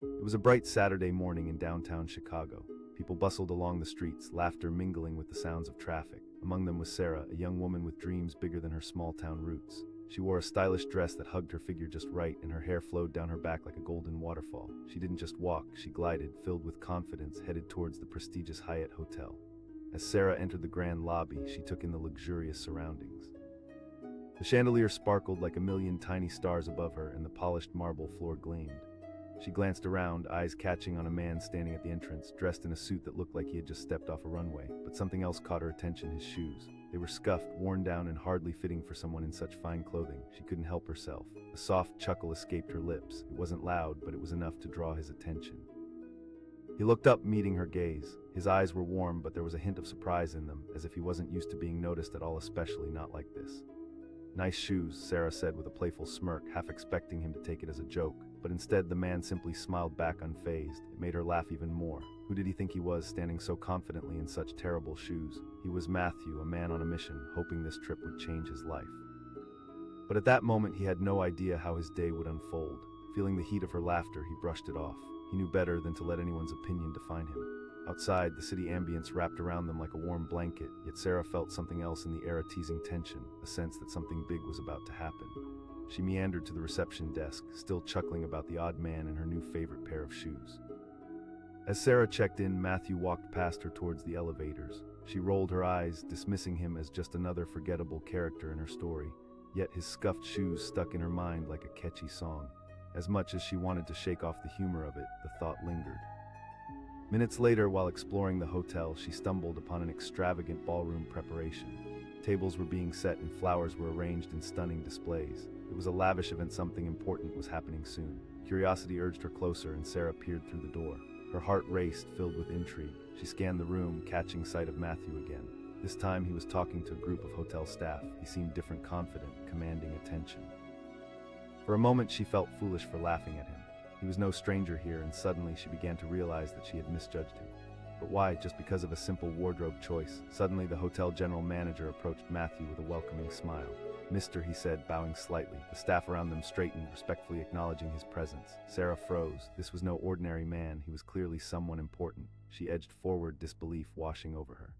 It was a bright Saturday morning in downtown Chicago. People bustled along the streets, laughter mingling with the sounds of traffic. Among them was Sarah, a young woman with dreams bigger than her small-town roots. She wore a stylish dress that hugged her figure just right, and her hair flowed down her back like a golden waterfall. She didn't just walk, she glided, filled with confidence, headed towards the prestigious Hyatt Hotel. As Sarah entered the grand lobby, she took in the luxurious surroundings. The chandelier sparkled like a million tiny stars above her, and the polished marble floor gleamed. She glanced around, eyes catching on a man standing at the entrance, dressed in a suit that looked like he had just stepped off a runway. But something else caught her attention: his shoes. They were scuffed, worn down, and hardly fitting for someone in such fine clothing. She couldn't help herself. A soft chuckle escaped her lips. It wasn't loud, but it was enough to draw his attention. He looked up, meeting her gaze. His eyes were warm, but there was a hint of surprise in them, as if he wasn't used to being noticed at all, especially not like this. "Nice shoes," Sarah said with a playful smirk, half expecting him to take it as a joke. But instead, the man simply smiled back unfazed. It made her laugh even more. Who did he think he was, standing so confidently in such terrible shoes? He was Matthew, a man on a mission, hoping this trip would change his life. But at that moment, he had no idea how his day would unfold. Feeling the heat of her laughter, he brushed it off. He knew better than to let anyone's opinion define him. Outside, the city ambience wrapped around them like a warm blanket, yet Sarah felt something else in the air, a teasing tension, a sense that something big was about to happen. She meandered to the reception desk, still chuckling about the odd man and her new favorite pair of shoes. As Sarah checked in, Matthew walked past her towards the elevators. She rolled her eyes, dismissing him as just another forgettable character in her story, yet his scuffed shoes stuck in her mind like a catchy song. As much as she wanted to shake off the humor of it, the thought lingered. Minutes later, while exploring the hotel, she stumbled upon an extravagant ballroom preparation. Tables were being set and flowers were arranged in stunning displays. It was a lavish event. Something important was happening soon. Curiosity urged her closer, and Sarah peered through the door. Her heart raced, filled with intrigue. She scanned the room, catching sight of Matthew again. This time he was talking to a group of hotel staff. He seemed different, confident, commanding attention. For a moment she felt foolish for laughing at him. He was no stranger here, and suddenly she began to realize that she had misjudged him. But why? Just because of a simple wardrobe choice? Suddenly the hotel general manager approached Matthew with a welcoming smile. "Mister," he said, bowing slightly. The staff around them straightened, respectfully acknowledging his presence. Sarah froze. This was no ordinary man. He was clearly someone important. She edged forward, disbelief washing over her.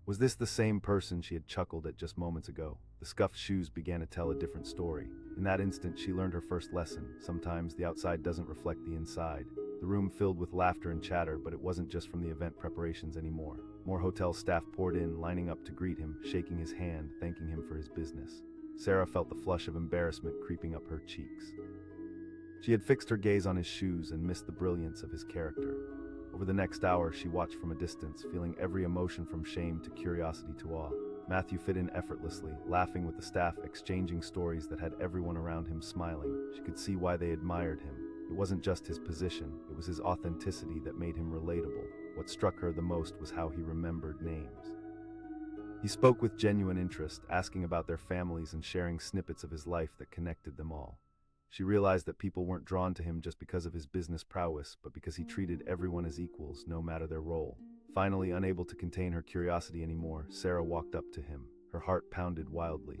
Was this the same person she had chuckled at just moments ago? The scuffed shoes began to tell a different story. In that instant, she learned her first lesson. Sometimes the outside doesn't reflect the inside. The room filled with laughter and chatter, but it wasn't just from the event preparations anymore. More hotel staff poured in, lining up to greet him, shaking his hand, thanking him for his business. Sarah felt the flush of embarrassment creeping up her cheeks. She had fixed her gaze on his shoes and missed the brilliance of his character. Over the next hour, she watched from a distance, feeling every emotion from shame to curiosity to awe. Matthew fit in effortlessly, laughing with the staff, exchanging stories that had everyone around him smiling. She could see why they admired him. It wasn't just his position, it was his authenticity that made him relatable. What struck her the most was how he remembered names. He spoke with genuine interest, asking about their families and sharing snippets of his life that connected them all. She realized that people weren't drawn to him just because of his business prowess, but because he treated everyone as equals, no matter their role. Finally, unable to contain her curiosity anymore, Sarah walked up to him. Her heart pounded wildly.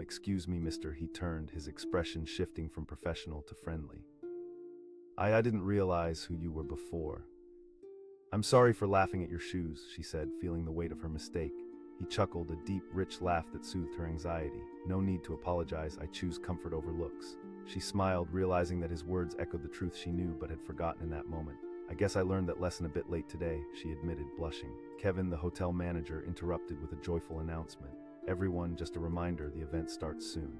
Excuse me, mister," he turned, his expression shifting from professional to friendly. I didn't realize who you were before." "I'm sorry for laughing at your shoes," she said, feeling the weight of her mistake. He chuckled, a deep, rich laugh that soothed her anxiety. "No need to apologize. I choose comfort over looks." She smiled, realizing that his words echoed the truth she knew but had forgotten in that moment. "I guess I learned that lesson a bit late today," she admitted, blushing. Kevin, the hotel manager, interrupted with a joyful announcement. "Everyone, just a reminder, the event starts soon."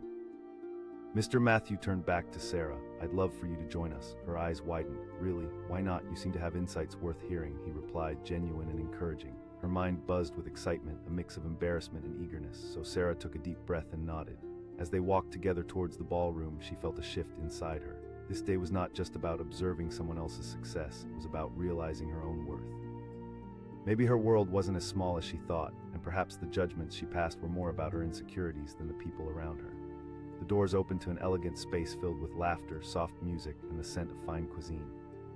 Mr. Matthew turned back to Sarah. "I'd love for you to join us." Her eyes widened. "Really? Why not? You seem to have insights worth hearing," he replied, genuine and encouraging. Her mind buzzed with excitement, a mix of embarrassment and eagerness, so Sarah took a deep breath and nodded. As they walked together towards the ballroom, she felt a shift inside her. This day was not just about observing someone else's success, it was about realizing her own worth. Maybe her world wasn't as small as she thought, and perhaps the judgments she passed were more about her insecurities than the people around her. The doors opened to an elegant space filled with laughter, soft music, and the scent of fine cuisine.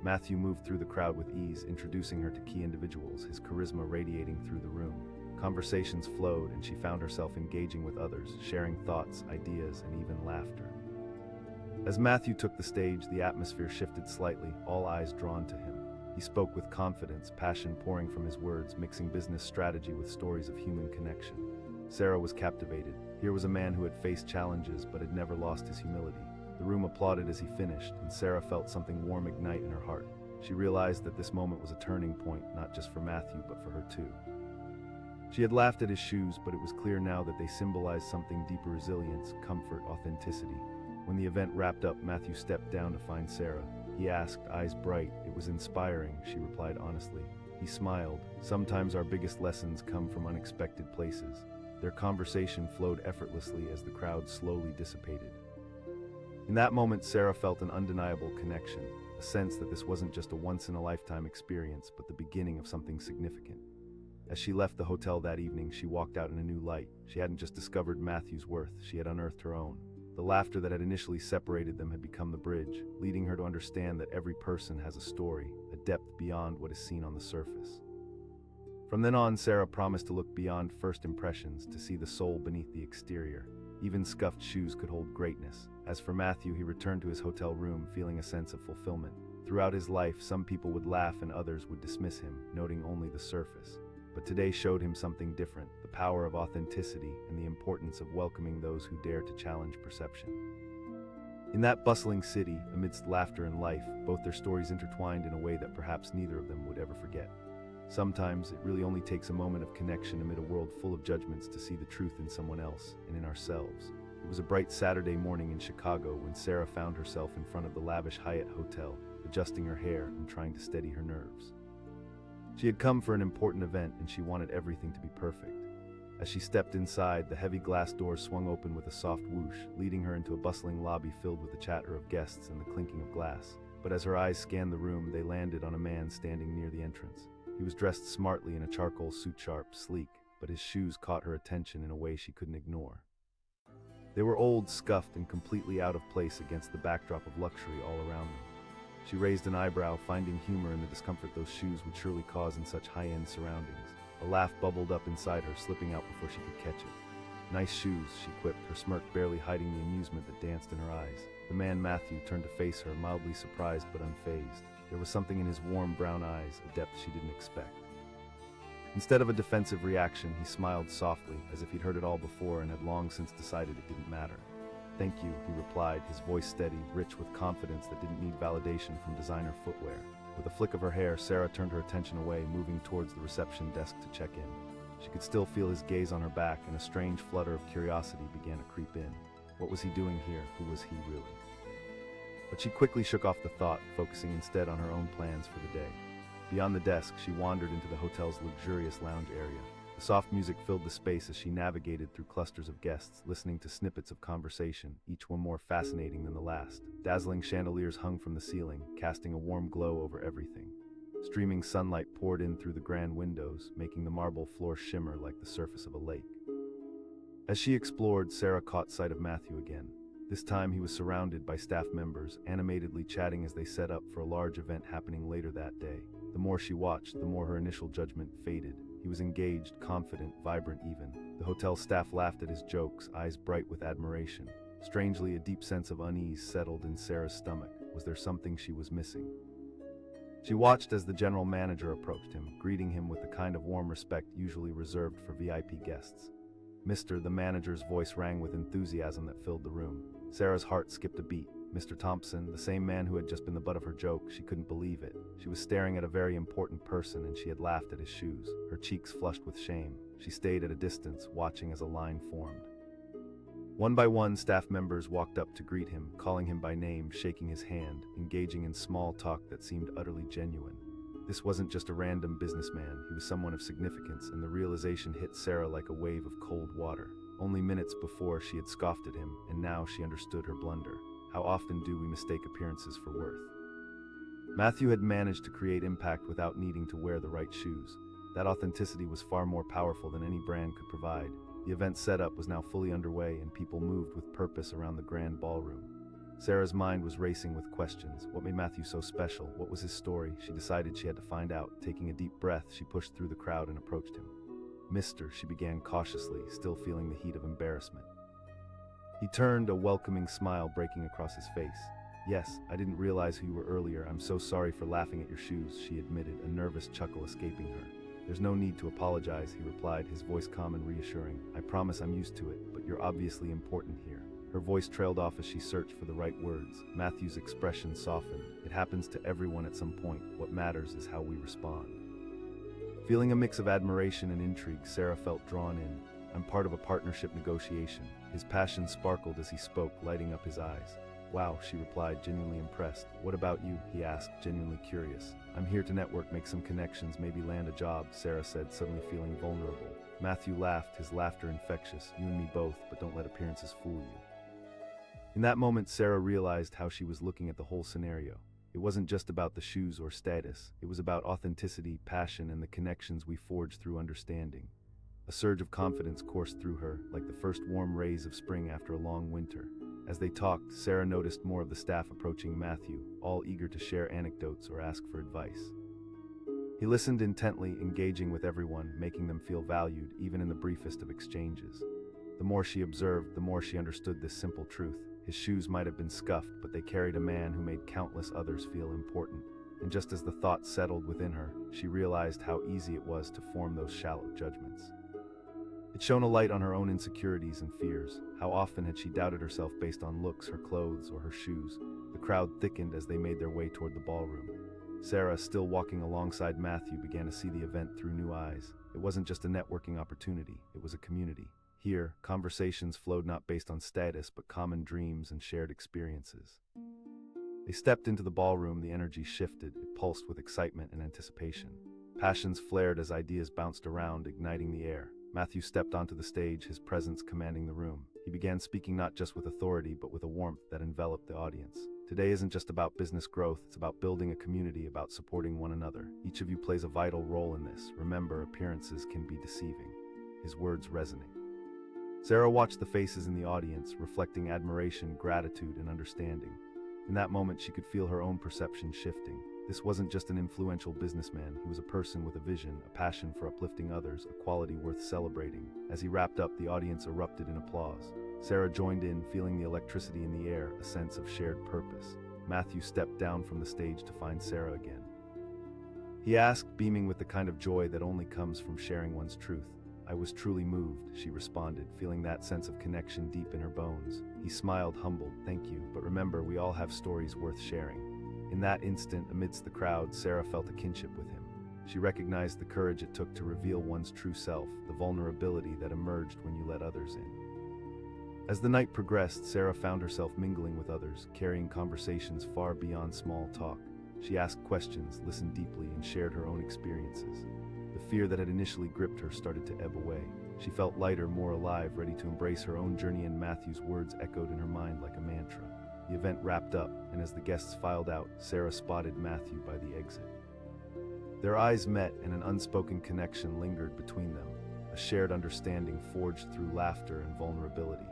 Matthew moved through the crowd with ease, introducing her to key individuals, his charisma radiating through the room. Conversations flowed, and she found herself engaging with others, sharing thoughts, ideas, and even laughter. As Matthew took the stage, the atmosphere shifted slightly, all eyes drawn to him. He spoke with confidence, passion pouring from his words, mixing business strategy with stories of human connection. Sarah was captivated. Here was a man who had faced challenges but had never lost his humility. The room applauded as he finished, and Sarah felt something warm ignite in her heart. She realized that this moment was a turning point, not just for Matthew, but for her too. She had laughed at his shoes, but it was clear now that they symbolized something deeper: resilience, comfort, authenticity. When the event wrapped up, Matthew stepped down to find Sarah. He asked, eyes bright. "It was inspiring," she replied honestly. He smiled. Sometimes our biggest lessons come from unexpected places. Their conversation flowed effortlessly as the crowd slowly dissipated. In that moment, Sarah felt an undeniable connection, a sense that this wasn't just a once-in-a-lifetime experience, but the beginning of something significant. As she left the hotel that evening, she walked out in a new light. She hadn't just discovered Matthew's worth, she had unearthed her own. The laughter that had initially separated them had become the bridge, leading her to understand that every person has a story, a depth beyond what is seen on the surface. From then on, Sarah promised to look beyond first impressions, to see the soul beneath the exterior. Even scuffed shoes could hold greatness. As for Matthew, he returned to his hotel room, feeling a sense of fulfillment. Throughout his life, some people would laugh and others would dismiss him, noting only the surface. But today showed him something different: the power of authenticity and the importance of welcoming those who dare to challenge perception. In that bustling city, amidst laughter and life, both their stories intertwined in a way that perhaps neither of them would ever forget. Sometimes it really only takes a moment of connection amid a world full of judgments to see the truth in someone else and in ourselves. It was a bright Saturday morning in Chicago when Sarah found herself in front of the lavish Hyatt Hotel, adjusting her hair and trying to steady her nerves. She had come for an important event, and she wanted everything to be perfect. As she stepped inside, the heavy glass doors swung open with a soft whoosh, leading her into a bustling lobby filled with the chatter of guests and the clinking of glass. But as her eyes scanned the room, they landed on a man standing near the entrance. He was dressed smartly in a charcoal suit, sharp, sleek, but his shoes caught her attention in a way she couldn't ignore. They were old, scuffed, and completely out of place against the backdrop of luxury all around them. She raised an eyebrow, finding humor in the discomfort those shoes would surely cause in such high-end surroundings. A laugh bubbled up inside her, slipping out before she could catch it. "Nice shoes," she quipped, her smirk barely hiding the amusement that danced in her eyes. The man Matthew turned to face her, mildly surprised but unfazed. There was something in his warm brown eyes, a depth she didn't expect. Instead of a defensive reaction, he smiled softly, as if he'd heard it all before and had long since decided it didn't matter. "Thank you," he replied, his voice steady, rich with confidence that didn't need validation from designer footwear. With a flick of her hair, Sarah turned her attention away, moving towards the reception desk to check in. She could still feel his gaze on her back, and a strange flutter of curiosity began to creep in. What was he doing here? Who was he really? But she quickly shook off the thought, focusing instead on her own plans for the day. Beyond the desk, she wandered into the hotel's luxurious lounge area. The soft music filled the space as she navigated through clusters of guests, listening to snippets of conversation, each one more fascinating than the last. Dazzling chandeliers hung from the ceiling, casting a warm glow over everything. Streaming sunlight poured in through the grand windows, making the marble floor shimmer like the surface of a lake. As she explored, Sarah caught sight of Matthew again. This time he was surrounded by staff members, animatedly chatting as they set up for a large event happening later that day. The more she watched, the more her initial judgment faded. He was engaged, confident, vibrant even. The hotel staff laughed at his jokes, eyes bright with admiration. Strangely, a deep sense of unease settled in Sarah's stomach. Was there something she was missing? She watched as the general manager approached him, greeting him with the kind of warm respect usually reserved for VIP guests. "Mr." The manager's voice rang with enthusiasm that filled the room. Sarah's heart skipped a beat. Mr. Thompson, the same man who had just been the butt of her joke, she couldn't believe it. She was staring at a very important person, and she had laughed at his shoes. Her cheeks flushed with shame. She stayed at a distance, watching as a line formed. One by one, staff members walked up to greet him, calling him by name, shaking his hand, engaging in small talk that seemed utterly genuine. This wasn't just a random businessman, he was someone of significance, and the realization hit Sarah like a wave of cold water. Only minutes before, she had scoffed at him, and now she understood her blunder. How often do we mistake appearances for worth? Matthew had managed to create impact without needing to wear the right shoes. That authenticity was far more powerful than any brand could provide. The event setup was now fully underway, and people moved with purpose around the grand ballroom. Sarah's mind was racing with questions. What made Matthew so special? What was his story? She decided she had to find out. Taking a deep breath, she pushed through the crowd and approached him. "Mr." she began cautiously, still feeling the heat of embarrassment. He turned, a welcoming smile breaking across his face. "Yes, I didn't realize who you were earlier. I'm so sorry for laughing at your shoes," she admitted, a nervous chuckle escaping her. "There's no need to apologize," he replied, his voice calm and reassuring. "I promise I'm used to it, but you're obviously important here." Her voice trailed off as she searched for the right words. Matthew's expression softened. "It happens to everyone at some point. What matters is how we respond." Feeling a mix of admiration and intrigue, Sarah felt drawn in. "I'm part of a partnership negotiation." His passion sparkled as he spoke, lighting up his eyes. "Wow," she replied, genuinely impressed. "What about you?" he asked, genuinely curious. "I'm here to network, make some connections, maybe land a job," Sarah said, suddenly feeling vulnerable. Matthew laughed, his laughter infectious. "You and me both, but don't let appearances fool you." In that moment, Sarah realized how she was looking at the whole scenario. It wasn't just about the shoes or status. It was about authenticity, passion, and the connections we forged through understanding. A surge of confidence coursed through her, like the first warm rays of spring after a long winter. As they talked, Sarah noticed more of the staff approaching Matthew, all eager to share anecdotes or ask for advice. He listened intently, engaging with everyone, making them feel valued, even in the briefest of exchanges. The more she observed, the more she understood this simple truth. His shoes might have been scuffed, but they carried a man who made countless others feel important. And just as the thought settled within her, she realized how easy it was to form those shallow judgments. It shone a light on her own insecurities and fears. How often had she doubted herself based on looks, her clothes, or her shoes? The crowd thickened as they made their way toward the ballroom. Sarah, still walking alongside Matthew, began to see the event through new eyes. It wasn't just a networking opportunity, it was a community. Here, conversations flowed not based on status, but common dreams and shared experiences. They stepped into the ballroom, the energy shifted, it pulsed with excitement and anticipation. Passions flared as ideas bounced around, igniting the air. Matthew stepped onto the stage, his presence commanding the room. He began speaking not just with authority, but with a warmth that enveloped the audience. "Today isn't just about business growth, it's about building a community, about supporting one another. Each of you plays a vital role in this. Remember, appearances can be deceiving." His words resonate. Sarah watched the faces in the audience, reflecting admiration, gratitude, and understanding. In that moment, she could feel her own perception shifting. This wasn't just an influential businessman, he was a person with a vision, a passion for uplifting others, a quality worth celebrating. As he wrapped up, the audience erupted in applause. Sarah joined in, feeling the electricity in the air, a sense of shared purpose. Matthew stepped down from the stage to find Sarah again. He asked, beaming with the kind of joy that only comes from sharing one's truth. "I was truly moved," she responded, feeling that sense of connection deep in her bones. He smiled, humbled. "Thank you, but remember, we all have stories worth sharing." In that instant, amidst the crowd, Sarah felt a kinship with him. She recognized the courage it took to reveal one's true self, the vulnerability that emerged when you let others in. As the night progressed, Sarah found herself mingling with others, carrying conversations far beyond small talk. She asked questions, listened deeply, and shared her own experiences. The fear that had initially gripped her started to ebb away. She felt lighter, more alive, ready to embrace her own journey, and Matthew's words echoed in her mind like a mantra. The event wrapped up, and as the guests filed out, Sarah spotted Matthew by the exit. Their eyes met, and an unspoken connection lingered between them, a shared understanding forged through laughter and vulnerability.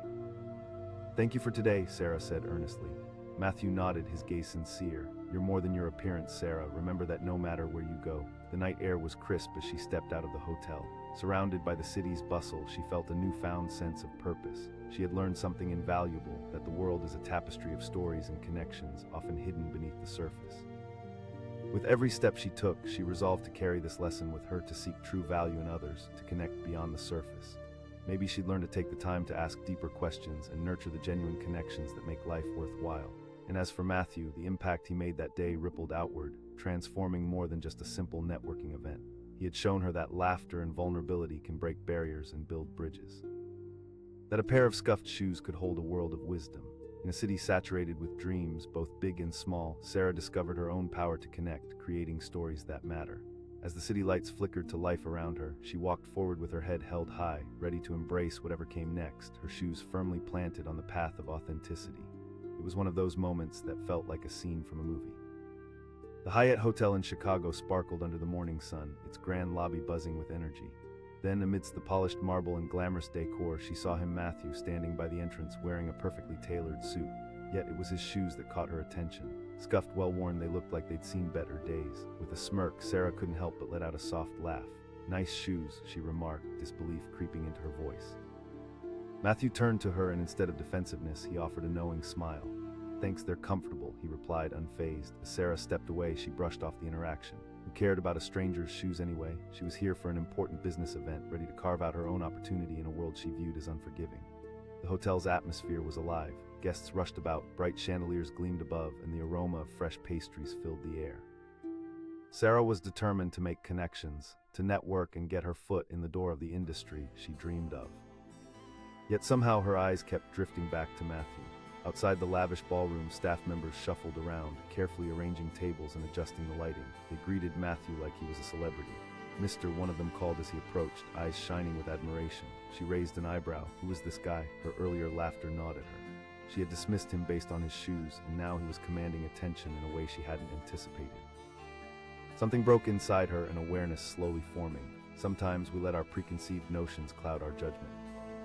"Thank you for today," Sarah said earnestly. Matthew nodded, his gaze sincere. "You're more than your appearance, Sarah. Remember that no matter where you go." The night air was crisp as she stepped out of the hotel. Surrounded by the city's bustle, she felt a newfound sense of purpose. She had learned something invaluable, that the world is a tapestry of stories and connections, often hidden beneath the surface. With every step she took, she resolved to carry this lesson with her, to seek true value in others, to connect beyond the surface. Maybe she'd learn to take the time to ask deeper questions and nurture the genuine connections that make life worthwhile. And as for Matthew, the impact he made that day rippled outward, transforming more than just a simple networking event. He had shown her that laughter and vulnerability can break barriers and build bridges. That a pair of scuffed shoes could hold a world of wisdom. In a city saturated with dreams, both big and small, Sarah discovered her own power to connect, creating stories that matter. As the city lights flickered to life around her, she walked forward with her head held high, ready to embrace whatever came next, her shoes firmly planted on the path of authenticity. It was one of those moments that felt like a scene from a movie. The Hyatt Hotel in Chicago sparkled under the morning sun, its grand lobby buzzing with energy. Then, amidst the polished marble and glamorous decor, she saw him, Matthew, standing by the entrance wearing a perfectly tailored suit. Yet it was his shoes that caught her attention. Scuffed, well-worn, they looked like they'd seen better days. With a smirk, Sarah couldn't help but let out a soft laugh. "Nice shoes," she remarked, disbelief creeping into her voice. Matthew turned to her and instead of defensiveness, he offered a knowing smile. "Thanks, they're comfortable," he replied, unfazed. As Sarah stepped away, she brushed off the interaction. Who cared about a stranger's shoes anyway? She was here for an important business event, ready to carve out her own opportunity in a world she viewed as unforgiving. The hotel's atmosphere was alive. Guests rushed about, bright chandeliers gleamed above, and the aroma of fresh pastries filled the air. Sarah was determined to make connections, to network and get her foot in the door of the industry she dreamed of. Yet somehow her eyes kept drifting back to Matthew. Outside the lavish ballroom, staff members shuffled around, carefully arranging tables and adjusting the lighting. They greeted Matthew like he was a celebrity. "Mr." one of them called as he approached, eyes shining with admiration. She raised an eyebrow. Who was this guy? Her earlier laughter gnawed at her. She had dismissed him based on his shoes, and now he was commanding attention in a way she hadn't anticipated. Something broke inside her, an awareness slowly forming. Sometimes we let our preconceived notions cloud our judgment.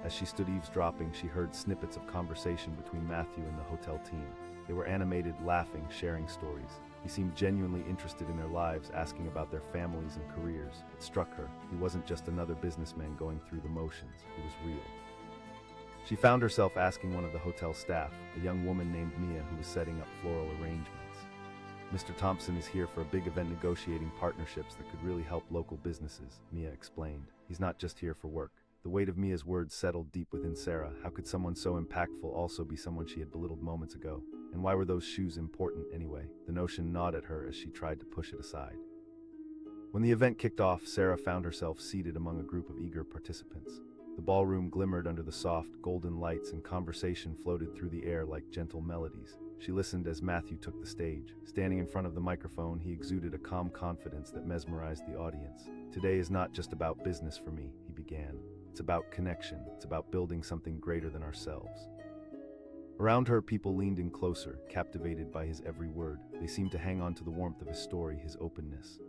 As she stood eavesdropping, she heard snippets of conversation between Matthew and the hotel team. They were animated, laughing, sharing stories. He seemed genuinely interested in their lives, asking about their families and careers. It struck her. He wasn't just another businessman going through the motions. He was real. She found herself asking one of the hotel staff, a young woman named Mia who was setting up floral arrangements. "Mr. Thompson is here for a big event negotiating partnerships that could really help local businesses," Mia explained. "He's not just here for work." The weight of Mia's words settled deep within Sarah. How could someone so impactful also be someone she had belittled moments ago? And why were those shoes important anyway? The notion gnawed at her as she tried to push it aside. When the event kicked off, Sarah found herself seated among a group of eager participants. The ballroom glimmered under the soft, golden lights, and conversation floated through the air like gentle melodies. She listened as Matthew took the stage. Standing in front of the microphone, he exuded a calm confidence that mesmerized the audience. "Today is not just about business for me," he began. "It's about connection. It's about building something greater than ourselves." Around her, people leaned in closer, captivated by his every word. They seemed to hang on to the warmth of his story, his openness.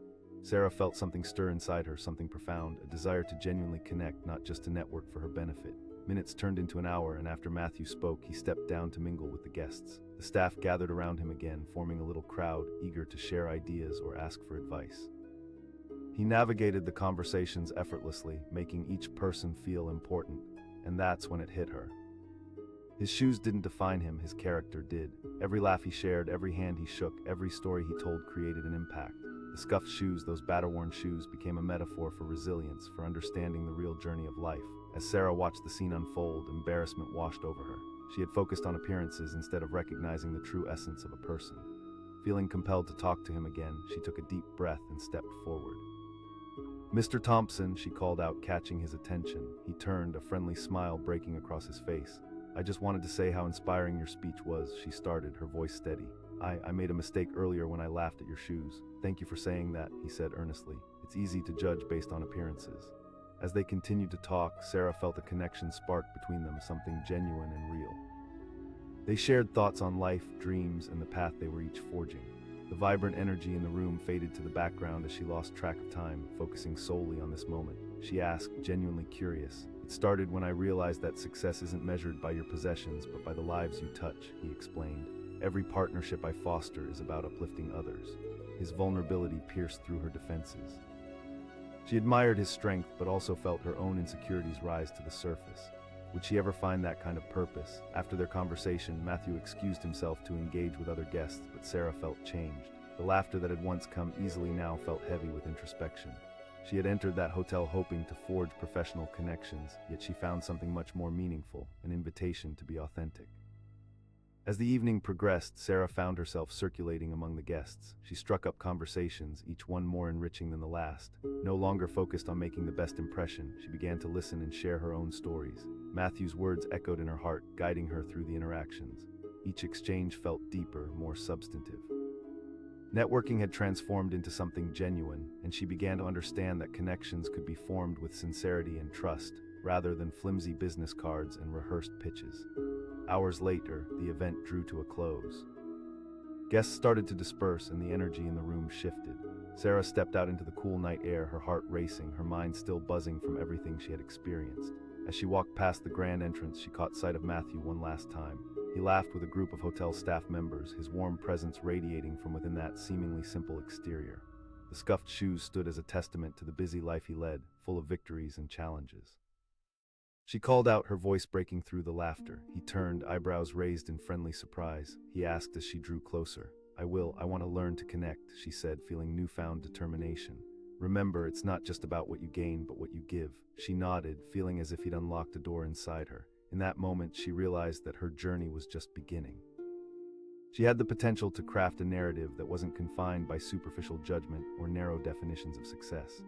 Sarah felt something stir inside her, something profound, a desire to genuinely connect, not just to network for her benefit. Minutes turned into an hour, and after Matthew spoke, he stepped down to mingle with the guests. The staff gathered around him again, forming a little crowd, eager to share ideas or ask for advice. He navigated the conversations effortlessly, making each person feel important, and that's when it hit her. His shoes didn't define him, his character did. Every laugh he shared, every hand he shook, every story he told created an impact. The scuffed shoes, those battle-worn shoes, became a metaphor for resilience, for understanding the real journey of life. As Sarah watched the scene unfold, embarrassment washed over her. She had focused on appearances instead of recognizing the true essence of a person. Feeling compelled to talk to him again, she took a deep breath and stepped forward. "Mr. Thompson," she called out, catching his attention. He turned, a friendly smile breaking across his face. "I just wanted to say how inspiring your speech was," she started, her voice steady. I made a mistake earlier when I laughed at your shoes. Thank you for saying that," he said earnestly. "It's easy to judge based on appearances." As they continued to talk, Sarah felt a connection spark between them, something genuine and real. They shared thoughts on life, dreams, and the path they were each forging. The vibrant energy in the room faded to the background as she lost track of time, focusing solely on this moment. She asked, genuinely curious, "It started when I realized that success isn't measured by your possessions, but by the lives you touch," he explained. "Every partnership I foster is about uplifting others." His vulnerability pierced through her defenses. She admired his strength, but also felt her own insecurities rise to the surface. Would she ever find that kind of purpose? After their conversation, Matthew excused himself to engage with other guests, but Sarah felt changed. The laughter that had once come easily now felt heavy with introspection. She had entered that hotel hoping to forge professional connections, yet she found something much more meaningful, an invitation to be authentic. As the evening progressed, Sarah found herself circulating among the guests. She struck up conversations, each one more enriching than the last. No longer focused on making the best impression, she began to listen and share her own stories. Matthew's words echoed in her heart, guiding her through the interactions. Each exchange felt deeper, more substantive. Networking had transformed into something genuine, and she began to understand that connections could be formed with sincerity and trust, rather than flimsy business cards and rehearsed pitches. Hours later, the event drew to a close. Guests started to disperse and the energy in the room shifted. Sarah stepped out into the cool night air, her heart racing, her mind still buzzing from everything she had experienced. As she walked past the grand entrance, she caught sight of Matthew one last time. He laughed with a group of hotel staff members, his warm presence radiating from within that seemingly simple exterior. The scuffed shoes stood as a testament to the busy life he led, full of victories and challenges. She called out, her voice breaking through the laughter. He turned, eyebrows raised in friendly surprise. He asked as she drew closer. I want to learn to connect, she said, feeling newfound determination. Remember, it's not just about what you gain, but what you give. She nodded, feeling as if he'd unlocked a door inside her. In that moment, she realized that her journey was just beginning. She had the potential to craft a narrative that wasn't confined by superficial judgment or narrow definitions of success.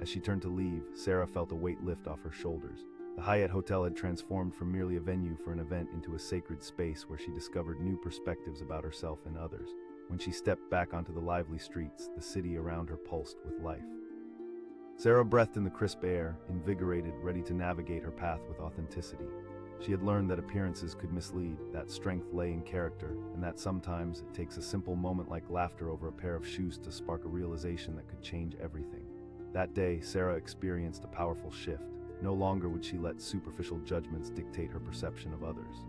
As she turned to leave, Sarah felt a weight lift off her shoulders. The Hyatt Hotel had transformed from merely a venue for an event into a sacred space where she discovered new perspectives about herself and others. When she stepped back onto the lively streets, the city around her pulsed with life. Sarah breathed in the crisp air, invigorated, ready to navigate her path with authenticity. She had learned that appearances could mislead, that strength lay in character, and that sometimes it takes a simple moment like laughter over a pair of shoes to spark a realization that could change everything. That day, Sarah experienced a powerful shift. No longer would she let superficial judgments dictate her perception of others.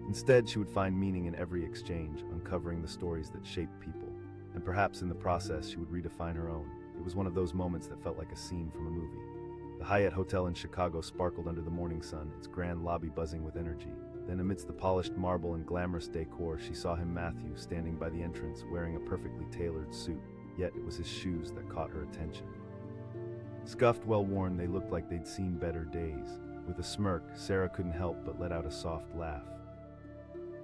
Instead, she would find meaning in every exchange, uncovering the stories that shaped people. And perhaps in the process, she would redefine her own. It was one of those moments that felt like a scene from a movie. The Hyatt Hotel in Chicago sparkled under the morning sun, its grand lobby buzzing with energy. Then amidst the polished marble and glamorous decor, she saw him, Matthew, standing by the entrance, wearing a perfectly tailored suit. Yet it was his shoes that caught her attention. Scuffed, well-worn, they looked like they'd seen better days. With a smirk, Sarah couldn't help but let out a soft laugh.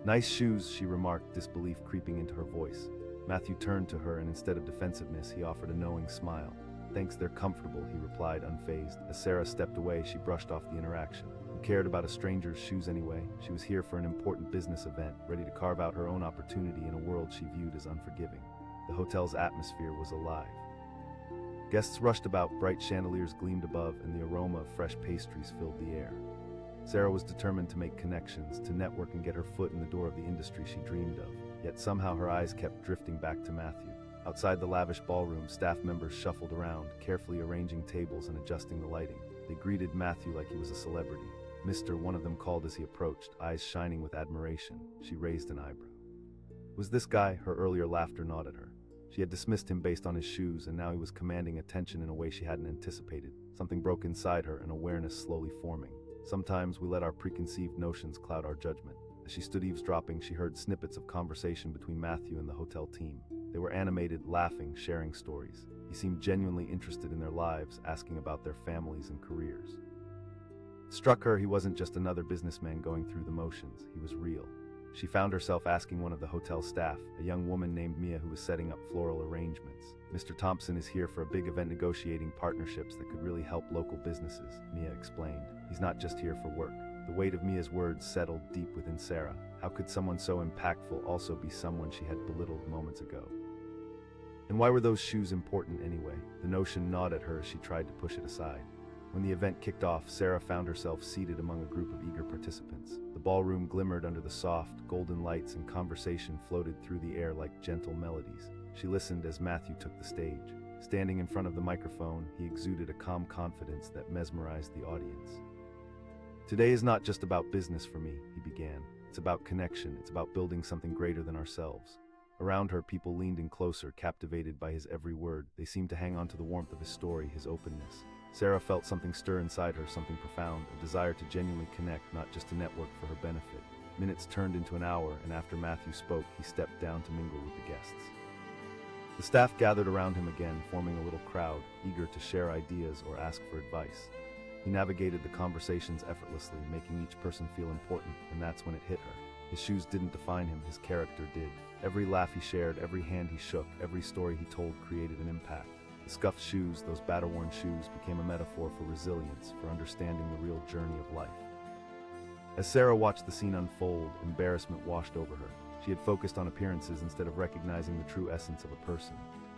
Nice shoes, she remarked, disbelief creeping into her voice. Matthew turned to her, and instead of defensiveness, he offered a knowing smile. Thanks, they're comfortable, he replied, unfazed. As Sarah stepped away, she brushed off the interaction. Who cared about a stranger's shoes anyway? She was here for an important business event, ready to carve out her own opportunity in a world she viewed as unforgiving. The hotel's atmosphere was alive. Guests rushed about, bright chandeliers gleamed above, and the aroma of fresh pastries filled the air. Sarah was determined to make connections, to network and get her foot in the door of the industry she dreamed of. Yet somehow her eyes kept drifting back to Matthew. Outside the lavish ballroom, staff members shuffled around, carefully arranging tables and adjusting the lighting. They greeted Matthew like he was a celebrity. Mister, one of them called as he approached, eyes shining with admiration. She raised an eyebrow. Was this guy? Her earlier laughter gnawed at her. She had dismissed him based on his shoes, and now he was commanding attention in a way she hadn't anticipated. Something broke inside her, an awareness slowly forming. Sometimes we let our preconceived notions cloud our judgment. As she stood eavesdropping, she heard snippets of conversation between Matthew and the hotel team. They were animated, laughing, sharing stories. He seemed genuinely interested in their lives, asking about their families and careers. It struck her he wasn't just another businessman going through the motions, he was real. She found herself asking one of the hotel staff, a young woman named Mia who was setting up floral arrangements. Mr. Thompson is here for a big event, negotiating partnerships that could really help local businesses, Mia explained. He's not just here for work. The weight of Mia's words settled deep within Sarah. How could someone so impactful also be someone she had belittled moments ago? And why were those shoes important anyway? The notion gnawed at her as she tried to push it aside. When the event kicked off, Sarah found herself seated among a group of eager participants. The ballroom glimmered under the soft, golden lights, and conversation floated through the air like gentle melodies. She listened as Matthew took the stage. Standing in front of the microphone, he exuded a calm confidence that mesmerized the audience. Today is not just about business for me, he began. It's about connection. It's about building something greater than ourselves. Around her, people leaned in closer, captivated by his every word. They seemed to hang on to the warmth of his story, his openness. Sarah felt something stir inside her, something profound, a desire to genuinely connect, not just to network for her benefit. Minutes turned into an hour, and after Matthew spoke, he stepped down to mingle with the guests. The staff gathered around him again, forming a little crowd, eager to share ideas or ask for advice. He navigated the conversations effortlessly, making each person feel important, and that's when it hit her. His shoes didn't define him, his character did. Every laugh he shared, every hand he shook, every story he told created an impact. The scuffed shoes, those battle-worn shoes, became a metaphor for resilience, for understanding the real journey of life. As Sarah watched the scene unfold, embarrassment washed over her. She had focused on appearances instead of recognizing the true essence of a person.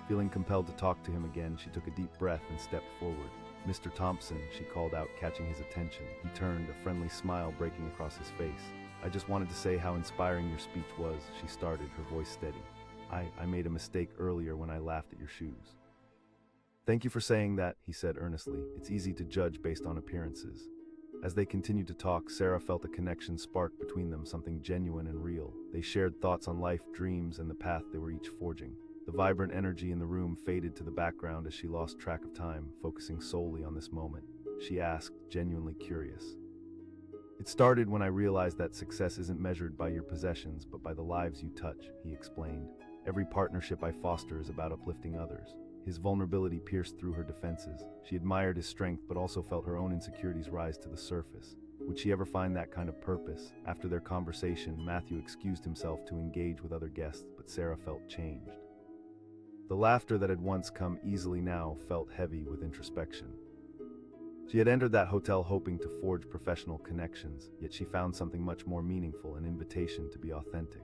Feeling compelled to talk to him again, she took a deep breath and stepped forward. Mr. Thompson, she called out, catching his attention. He turned, a friendly smile breaking across his face. I just wanted to say how inspiring your speech was, she started, her voice steady. I made a mistake earlier when I laughed at your shoes. Thank you for saying that, he said earnestly. It's easy to judge based on appearances. As they continued to talk, Sarah felt a connection spark between them, something genuine and real. They shared thoughts on life, dreams, and the path they were each forging. The vibrant energy in the room faded to the background as she lost track of time, focusing solely on this moment. she asked, genuinely curious. It started when I realized that success isn't measured by your possessions, but by the lives you touch, he explained. Every partnership I foster is about uplifting others. His vulnerability pierced through her defenses. She admired his strength, but also felt her own insecurities rise to the surface. Would she ever find that kind of purpose? After their conversation, Matthew excused himself to engage with other guests, but Sarah felt changed. The laughter that had once come easily now felt heavy with introspection. She had entered that hotel hoping to forge professional connections, yet she found something much more meaningful, an invitation to be authentic.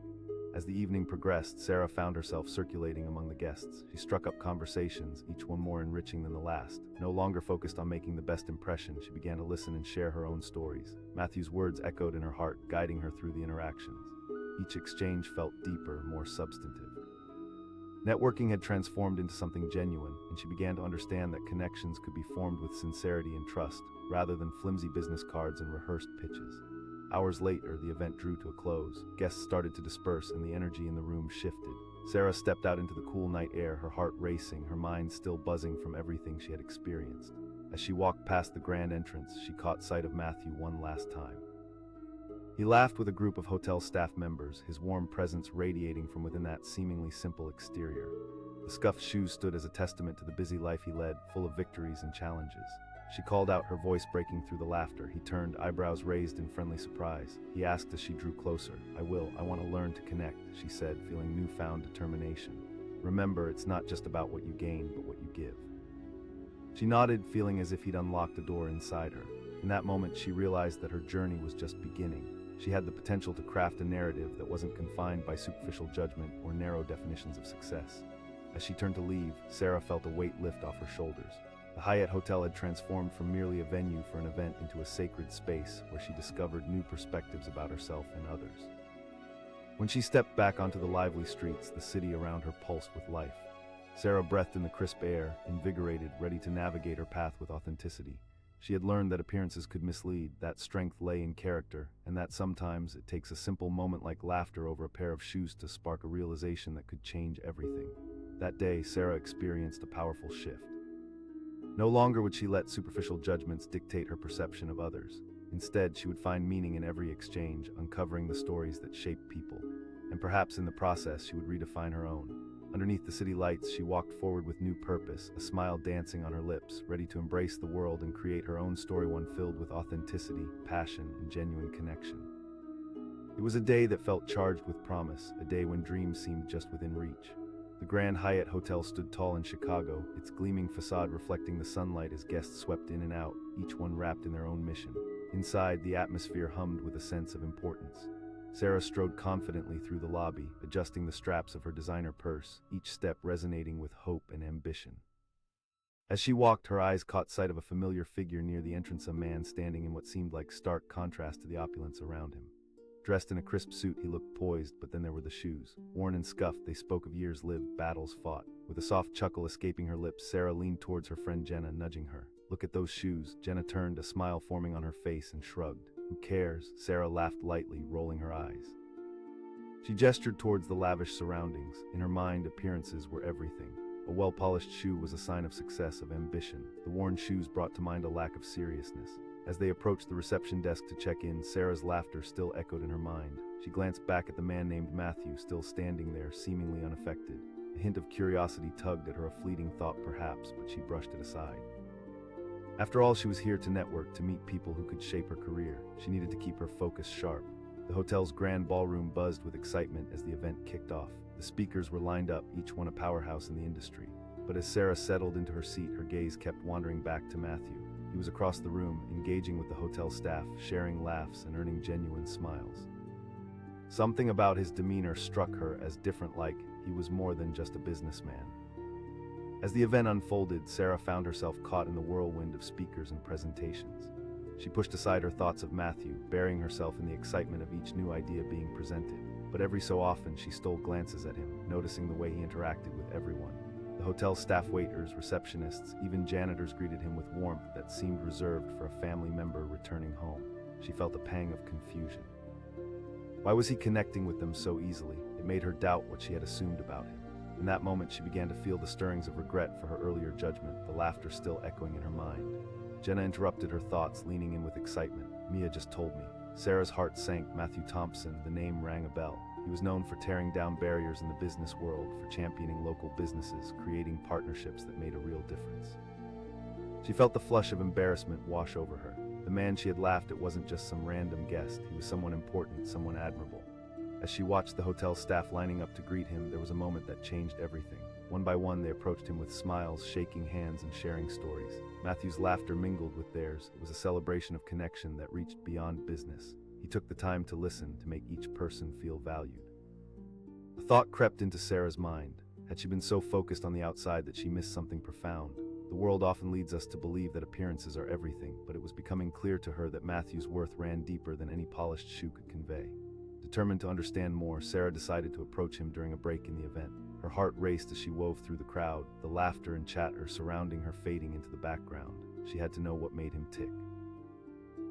As the evening progressed, Sarah found herself circulating among the guests. She struck up conversations, each one more enriching than the last. No longer focused on making the best impression, she began to listen and share her own stories. Matthew's words echoed in her heart, guiding her through the interactions. Each exchange felt deeper, more substantive. Networking had transformed into something genuine, and she began to understand that connections could be formed with sincerity and trust, rather than flimsy business cards and rehearsed pitches. Hours later, the event drew to a close. Guests started to disperse, and the energy in the room shifted. Sarah stepped out into the cool night air, her heart racing, her mind still buzzing from everything she had experienced. As she walked past the grand entrance, she caught sight of Matthew one last time. He laughed with a group of hotel staff members, his warm presence radiating from within that seemingly simple exterior. The scuffed shoes stood as a testament to the busy life he led, full of victories and challenges. She called out, her voice breaking through the laughter. He turned, eyebrows raised in friendly surprise. He asked as she drew closer. I want to learn to connect, she said, feeling newfound determination. Remember, it's not just about what you gain, but what you give. She nodded, feeling as if he'd unlocked a door inside her. In that moment, she realized that her journey was just beginning. She had the potential to craft a narrative that wasn't confined by superficial judgment or narrow definitions of success. As she turned to leave, Sarah felt a weight lift off her shoulders. The Hyatt Hotel had transformed from merely a venue for an event into a sacred space where she discovered new perspectives about herself and others. When she stepped back onto the lively streets, the city around her pulsed with life. Sarah breathed in the crisp air, invigorated, ready to navigate her path with authenticity. She had learned that appearances could mislead, that strength lay in character, and that sometimes it takes a simple moment like laughter over a pair of shoes to spark a realization that could change everything. That day, Sarah experienced a powerful shift. No longer would she let superficial judgments dictate her perception of others. Instead, she would find meaning in every exchange, uncovering the stories that shape people. And perhaps in the process, she would redefine her own. Underneath the city lights, she walked forward with new purpose, a smile dancing on her lips, ready to embrace the world and create her own story, one filled with authenticity, passion, and genuine connection. It was a day that felt charged with promise, a day when dreams seemed just within reach. The Grand Hyatt Hotel stood tall in Chicago, its gleaming facade reflecting the sunlight as guests swept in and out, each one wrapped in their own mission. Inside, the atmosphere hummed with a sense of importance. Sarah strode confidently through the lobby, adjusting the straps of her designer purse, each step resonating with hope and ambition. As she walked, her eyes caught sight of a familiar figure near the entrance, a man standing in what seemed like stark contrast to the opulence around him. Dressed in a crisp suit, he looked poised, but then there were the shoes. Worn and scuffed, they spoke of years lived, battles fought. With a soft chuckle escaping her lips, Sarah leaned towards her friend Jenna, nudging her. Look at those shoes. Jenna turned, a smile forming on her face, and shrugged. Who cares? Sarah laughed lightly, rolling her eyes. She gestured towards the lavish surroundings. In her mind, appearances were everything. A well-polished shoe was a sign of success, of ambition. The worn shoes brought to mind a lack of seriousness. As they approached the reception desk to check in, Sarah's laughter still echoed in her mind. She glanced back at the man named Matthew, still standing there, seemingly unaffected. A hint of curiosity tugged at her, a fleeting thought perhaps, but she brushed it aside. After all, she was here to network, to meet people who could shape her career. She needed to keep her focus sharp. The hotel's grand ballroom buzzed with excitement as the event kicked off. The speakers were lined up, each one a powerhouse in the industry. But as Sarah settled into her seat, her gaze kept wandering back to Matthew. He was across the room, engaging with the hotel staff, sharing laughs and earning genuine smiles. Something about his demeanor struck her as different, like he was more than just a businessman. As the event unfolded, Sarah found herself caught in the whirlwind of speakers and presentations. She pushed aside her thoughts of Matthew, burying herself in the excitement of each new idea being presented. But every so often, she stole glances at him, noticing the way he interacted with everyone. The hotel staff, waiters, receptionists, even janitors greeted him with warmth that seemed reserved for a family member returning home. She felt a pang of confusion. Why was he connecting with them so easily? It made her doubt what she had assumed about him. In that moment, she began to feel the stirrings of regret for her earlier judgment, the laughter still echoing in her mind. Jenna interrupted her thoughts, leaning in with excitement. Mia just told me. Sarah's heart sank. Matthew Thompson, the name rang a bell. He was known for tearing down barriers in the business world, for championing local businesses, creating partnerships that made a real difference. She felt the flush of embarrassment wash over her. The man she had laughed at wasn't just some random guest. He was someone important, someone admirable. As she watched the hotel staff lining up to greet him, there was a moment that changed everything. One by one, they approached him with smiles, shaking hands, and sharing stories. Matthew's laughter mingled with theirs. It was a celebration of connection that reached beyond business. He took the time to listen, to make each person feel valued. A thought crept into Sarah's mind. Had she been so focused on the outside that she missed something profound? The world often leads us to believe that appearances are everything, but it was becoming clear to her that Matthew's worth ran deeper than any polished shoe could convey. Determined to understand more, Sarah decided to approach him during a break in the event. Her heart raced as she wove through the crowd, the laughter and chatter surrounding her fading into the background. She had to know what made him tick.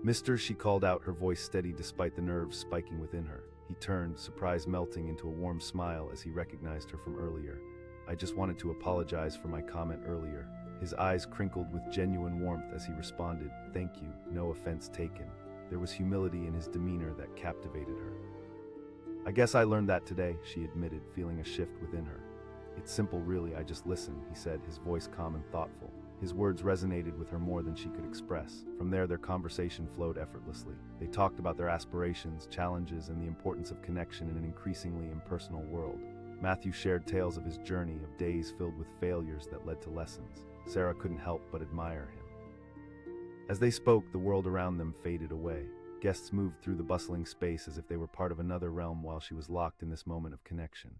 "Mister," she called out, her voice steady despite the nerves spiking within her. He turned, surprise melting into a warm smile as he recognized her from earlier. "I just wanted to apologize for my comment earlier." His eyes crinkled with genuine warmth as he responded, "Thank you, no offense taken." There was humility in his demeanor that captivated her. "I guess I learned that today," she admitted, feeling a shift within her. "It's simple really, I just listen," he said, his voice calm and thoughtful. His words resonated with her more than she could express. From there, their conversation flowed effortlessly. They talked about their aspirations, challenges, and the importance of connection in an increasingly impersonal world. Matthew shared tales of his journey, of days filled with failures that led to lessons. Sarah couldn't help but admire him. As they spoke, the world around them faded away. Guests moved through the bustling space as if they were part of another realm while she was locked in this moment of connection.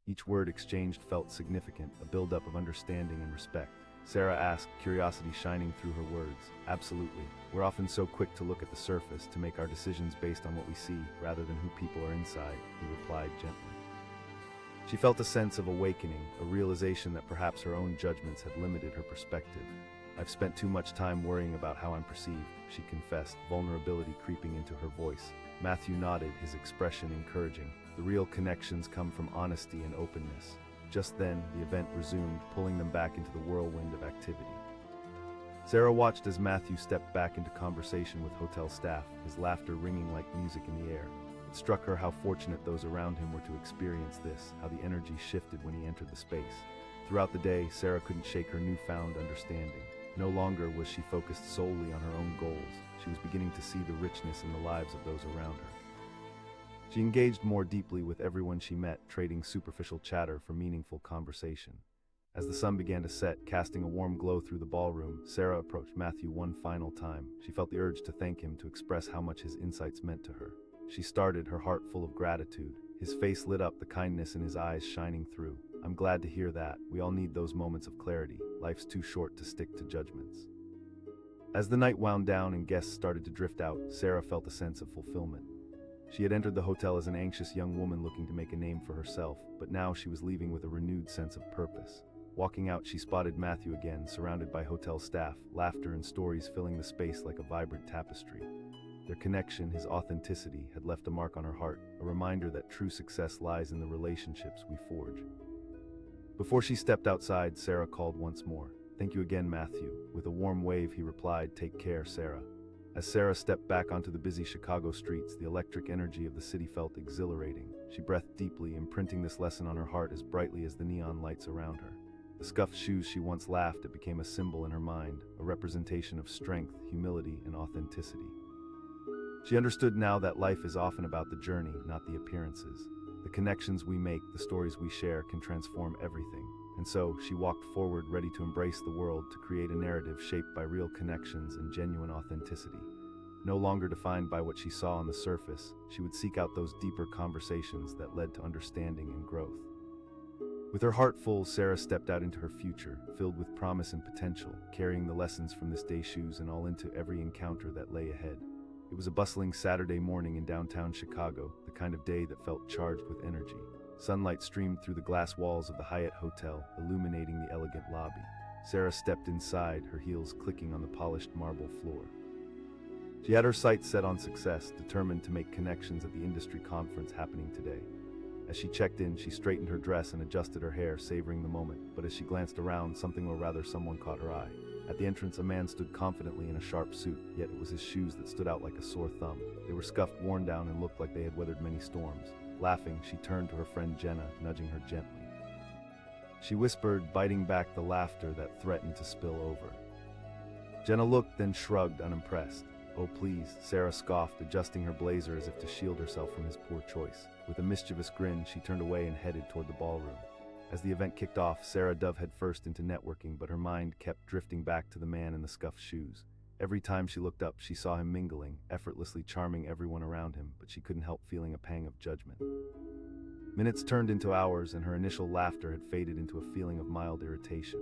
Each word exchanged felt significant, a buildup of understanding and respect. Sarah asked, curiosity shining through her words. "Absolutely. We're often so quick to look at the surface, to make our decisions based on what we see, rather than who people are inside," he replied gently. She felt a sense of awakening, a realization that perhaps her own judgments had limited her perspective. "I've spent too much time worrying about how I'm perceived," she confessed, vulnerability creeping into her voice. Matthew nodded, his expression encouraging. "The real connections come from honesty and openness." Just then, the event resumed, pulling them back into the whirlwind of activity. Sarah watched as Matthew stepped back into conversation with hotel staff, his laughter ringing like music in the air. It struck her how fortunate those around him were to experience this, how the energy shifted when he entered the space. Throughout the day, Sarah couldn't shake her newfound understanding. No longer was she focused solely on her own goals. She was beginning to see the richness in the lives of those around her. She engaged more deeply with everyone she met, trading superficial chatter for meaningful conversation. As the sun began to set, casting a warm glow through the ballroom, Sarah approached Matthew one final time. She felt the urge to thank him, to express how much his insights meant to her. She started, her heart full of gratitude. His face lit up, the kindness in his eyes shining through. "I'm glad to hear that. We all need those moments of clarity. Life's too short to stick to judgments." As the night wound down and guests started to drift out, Sarah felt a sense of fulfillment. She had entered the hotel as an anxious young woman looking to make a name for herself, but now she was leaving with a renewed sense of purpose. Walking out, she spotted Matthew again, surrounded by hotel staff, laughter and stories filling the space like a vibrant tapestry. Their connection, his authenticity, had left a mark on her heart, a reminder that true success lies in the relationships we forge. Before she stepped outside, Sarah called once more. "Thank you again, Matthew." With a warm wave, he replied, "Take care, Sarah." As Sarah stepped back onto the busy Chicago streets, the electric energy of the city felt exhilarating. She breathed deeply, imprinting this lesson on her heart as brightly as the neon lights around her. The scuffed shoes she once laughed at became a symbol in her mind, a representation of strength, humility, and authenticity. She understood now that life is often about the journey, not the appearances. The connections we make, the stories we share, can transform everything. And so, she walked forward, ready to embrace the world, to create a narrative shaped by real connections and genuine authenticity. No longer defined by what she saw on the surface, she would seek out those deeper conversations that led to understanding and growth. With her heart full, Sarah stepped out into her future, filled with promise and potential, carrying the lessons from this day's shoes and all into every encounter that lay ahead. It was a bustling Saturday morning in downtown Chicago, the kind of day that felt charged with energy. Sunlight streamed through the glass walls of the Hyatt Hotel, illuminating the elegant lobby. Sarah stepped inside, her heels clicking on the polished marble floor. She had her sights set on success, determined to make connections at the industry conference happening today. As she checked in, she straightened her dress and adjusted her hair, savoring the moment. But as she glanced around, something or rather someone caught her eye. At the entrance, a man stood confidently in a sharp suit, yet it was his shoes that stood out like a sore thumb. They were scuffed, worn down, and looked like they had weathered many storms. Laughing, she turned to her friend Jenna, nudging her gently. She whispered, biting back the laughter that threatened to spill over. Jenna looked, then shrugged, unimpressed. "Oh, please," Sarah scoffed, adjusting her blazer as if to shield herself from his poor choice. With a mischievous grin, she turned away and headed toward the ballroom. As the event kicked off, Sarah dove headfirst into networking, but her mind kept drifting back to the man in the scuffed shoes. Every time she looked up, she saw him mingling, effortlessly charming everyone around him, but she couldn't help feeling a pang of judgment. Minutes turned into hours, and her initial laughter had faded into a feeling of mild irritation.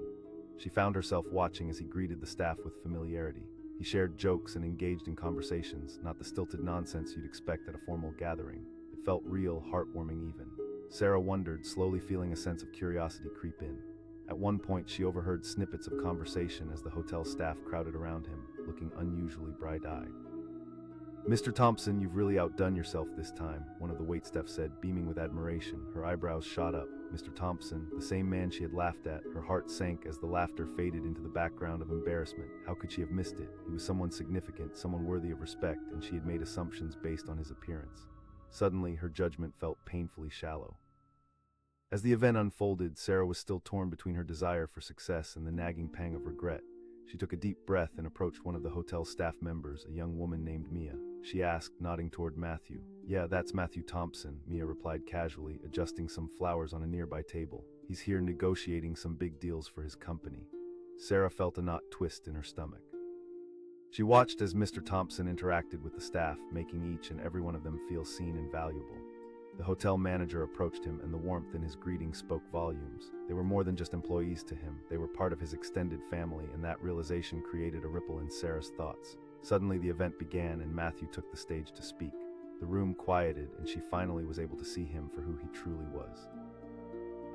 She found herself watching as he greeted the staff with familiarity. He shared jokes and engaged in conversations, not the stilted nonsense you'd expect at a formal gathering. It felt real, heartwarming even. Sarah wondered, slowly feeling a sense of curiosity creep in. At one point, she overheard snippets of conversation as the hotel staff crowded around him, looking unusually bright-eyed. "Mr. Thompson, you've really outdone yourself this time," one of the waitstaff said, beaming with admiration. Her eyebrows shot up. Mr. Thompson, the same man she had laughed at, her heart sank as the laughter faded into the background of embarrassment. How could she have missed it? He was someone significant, someone worthy of respect, and she had made assumptions based on his appearance. Suddenly, her judgment felt painfully shallow. As the event unfolded, Sarah was still torn between her desire for success and the nagging pang of regret. She took a deep breath and approached one of the hotel staff members, a young woman named Mia. She asked, nodding toward Matthew. "Yeah, that's Matthew Thompson," Mia replied casually, adjusting some flowers on a nearby table. "He's here negotiating some big deals for his company." Sarah felt a knot twist in her stomach. She watched as Mr. Thompson interacted with the staff, making each and every one of them feel seen and valuable. The hotel manager approached him, and the warmth in his greeting spoke volumes. They were more than just employees to him. They were part of his extended family, and that realization created a ripple in Sarah's thoughts. Suddenly, the event began, and Matthew took the stage to speak. The room quieted, and she finally was able to see him for who he truly was.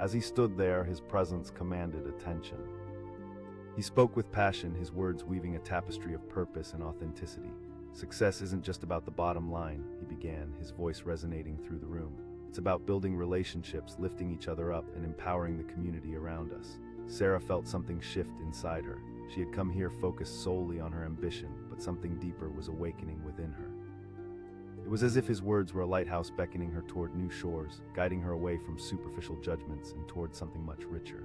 As he stood there, his presence commanded attention. He spoke with passion, his words weaving a tapestry of purpose and authenticity. "Success isn't just about the bottom line," he began, his voice resonating through the room. "It's about building relationships, lifting each other up, and empowering the community around us." Sarah felt something shift inside her. She had come here focused solely on her ambition, but something deeper was awakening within her. It was as if his words were a lighthouse beckoning her toward new shores, guiding her away from superficial judgments and toward something much richer.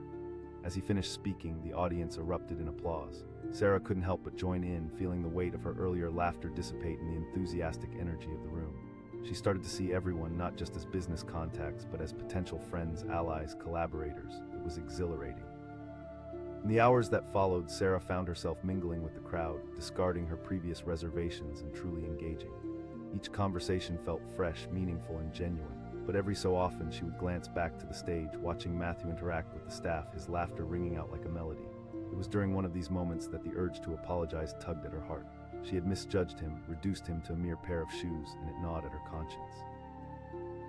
As he finished speaking, the audience erupted in applause. Sarah couldn't help but join in, feeling the weight of her earlier laughter dissipate in the enthusiastic energy of the room. She started to see everyone not just as business contacts, but as potential friends, allies, collaborators. It was exhilarating. In the hours that followed, Sarah found herself mingling with the crowd, discarding her previous reservations and truly engaging. Each conversation felt fresh, meaningful, and genuine. But every so often, she would glance back to the stage, watching Matthew interact with the staff, his laughter ringing out like a melody. It was during one of these moments that the urge to apologize tugged at her heart. She had misjudged him, reduced him to a mere pair of shoes, and it gnawed at her conscience.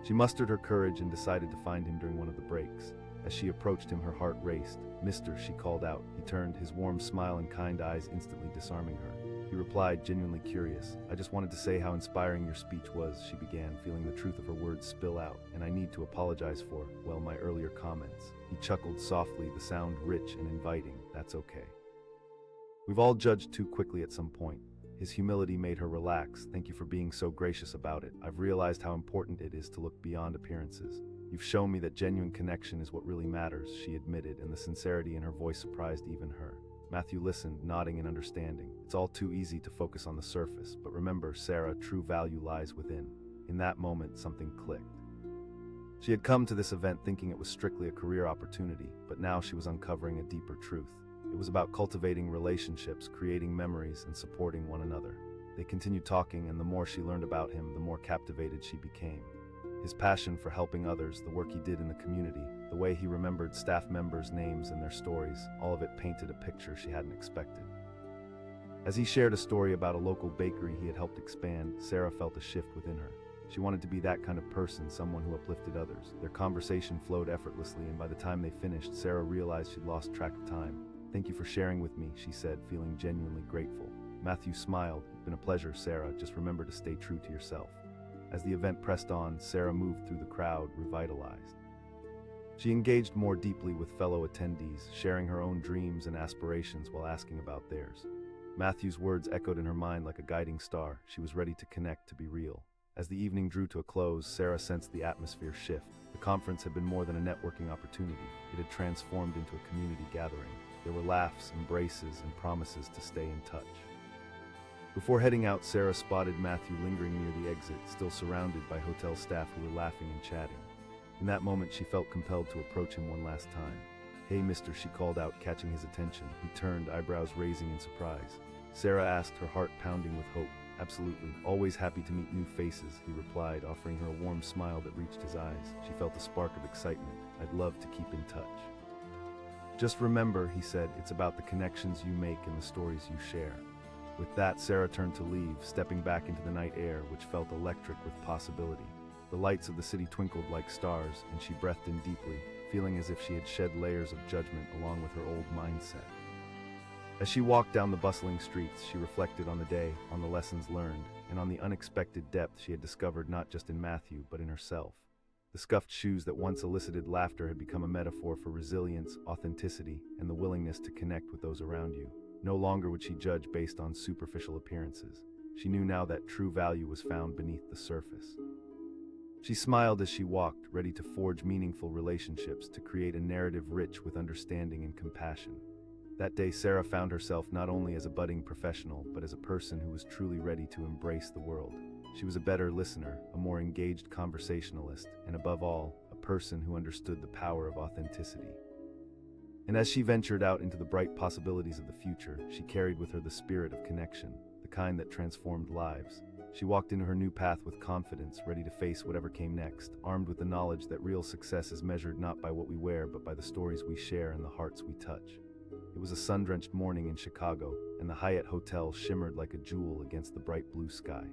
She mustered her courage and decided to find him during one of the breaks. As she approached him, her heart raced. "Mister," she called out. He turned, his warm smile and kind eyes instantly disarming her. He replied, genuinely curious. "I just wanted to say how inspiring your speech was," she began, feeling the truth of her words spill out. "And I need to apologize for, well, my earlier comments." He chuckled softly, the sound rich and inviting. "That's okay. We've all judged too quickly at some point." His humility made her relax. "Thank you for being so gracious about it. I've realized how important it is to look beyond appearances. You've shown me that genuine connection is what really matters," she admitted, and the sincerity in her voice surprised even her. Matthew listened, nodding in understanding. "It's all too easy to focus on the surface, but remember, Sarah, true value lies within." In that moment, something clicked. She had come to this event thinking it was strictly a career opportunity, but now she was uncovering a deeper truth. It was about cultivating relationships, creating memories, and supporting one another. They continued talking, and the more she learned about him, the more captivated she became. His passion for helping others, the work he did in the community, the way he remembered staff members' names and their stories, all of it painted a picture she hadn't expected. As he shared a story about a local bakery he had helped expand, Sarah felt a shift within her. She wanted to be that kind of person, someone who uplifted others. Their conversation flowed effortlessly, and by the time they finished, Sarah realized she'd lost track of time. "Thank you for sharing with me," she said, feeling genuinely grateful. Matthew smiled. "It's been a pleasure, Sarah. Just remember to stay true to yourself." As the event pressed on, Sarah moved through the crowd, revitalized. She engaged more deeply with fellow attendees, sharing her own dreams and aspirations while asking about theirs. Matthew's words echoed in her mind like a guiding star. She was ready to connect, to be real. As the evening drew to a close, Sarah sensed the atmosphere shift. The conference had been more than a networking opportunity. It had transformed into a community gathering. There were laughs, embraces, and promises to stay in touch. Before heading out, Sarah spotted Matthew lingering near the exit, still surrounded by hotel staff who were laughing and chatting. In that moment, she felt compelled to approach him one last time. "Hey, mister," she called out, catching his attention. He turned, eyebrows raising in surprise. Sarah asked, her heart pounding with hope. "Absolutely. Always happy to meet new faces," he replied, offering her a warm smile that reached his eyes. She felt a spark of excitement. "I'd love to keep in touch." "Just remember," he said, "it's about the connections you make and the stories you share." With that, Sarah turned to leave, stepping back into the night air, which felt electric with possibility. The lights of the city twinkled like stars, and she breathed in deeply, feeling as if she had shed layers of judgment along with her old mindset. As she walked down the bustling streets, she reflected on the day, on the lessons learned, and on the unexpected depth she had discovered not just in Matthew, but in herself. The scuffed shoes that once elicited laughter had become a metaphor for resilience, authenticity, and the willingness to connect with those around you. No longer would she judge based on superficial appearances. She knew now that true value was found beneath the surface. She smiled as she walked, ready to forge meaningful relationships, to create a narrative rich with understanding and compassion. That day, Sarah found herself not only as a budding professional, but as a person who was truly ready to embrace the world. She was a better listener, a more engaged conversationalist, and above all, a person who understood the power of authenticity. And as she ventured out into the bright possibilities of the future, she carried with her the spirit of connection, the kind that transformed lives. She walked into her new path with confidence, ready to face whatever came next, armed with the knowledge that real success is measured not by what we wear, but by the stories we share and the hearts we touch. It was a sun-drenched morning in Chicago, and the Hyatt Hotel shimmered like a jewel against the bright blue sky.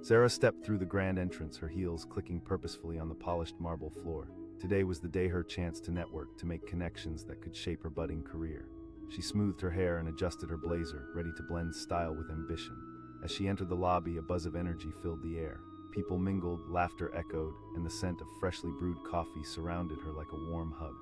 Sarah stepped through the grand entrance, her heels clicking purposefully on the polished marble floor. Today was the day, her chance to network, to make connections that could shape her budding career. She smoothed her hair and adjusted her blazer, ready to blend style with ambition. As she entered the lobby, a buzz of energy filled the air. People mingled, laughter echoed, and the scent of freshly brewed coffee surrounded her like a warm hug.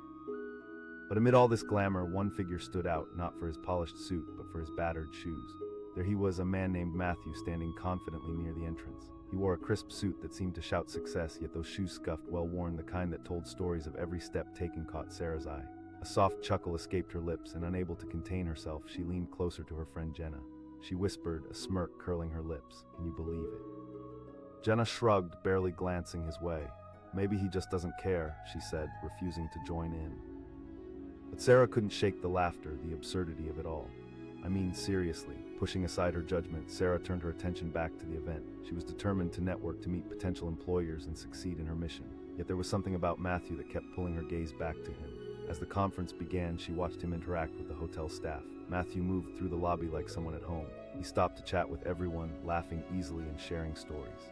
But amid all this glamour, one figure stood out, not for his polished suit, but for his battered shoes. There he was, a man named Matthew, standing confidently near the entrance. He wore a crisp suit that seemed to shout success, yet those shoes scuffed, well-worn, the kind that told stories of every step taken, caught Sarah's eye. A soft chuckle escaped her lips, and unable to contain herself, she leaned closer to her friend Jenna. She whispered, a smirk curling her lips, "Can you believe it?" Jenna shrugged, barely glancing his way. "Maybe he just doesn't care," she said, refusing to join in. But Sarah couldn't shake the laughter, the absurdity of it all. "I mean, seriously." Pushing aside her judgment, Sarah turned her attention back to the event. She was determined to network, to meet potential employers, and succeed in her mission. Yet there was something about Matthew that kept pulling her gaze back to him. As the conference began, she watched him interact with the hotel staff. Matthew moved through the lobby like someone at home. He stopped to chat with everyone, laughing easily and sharing stories.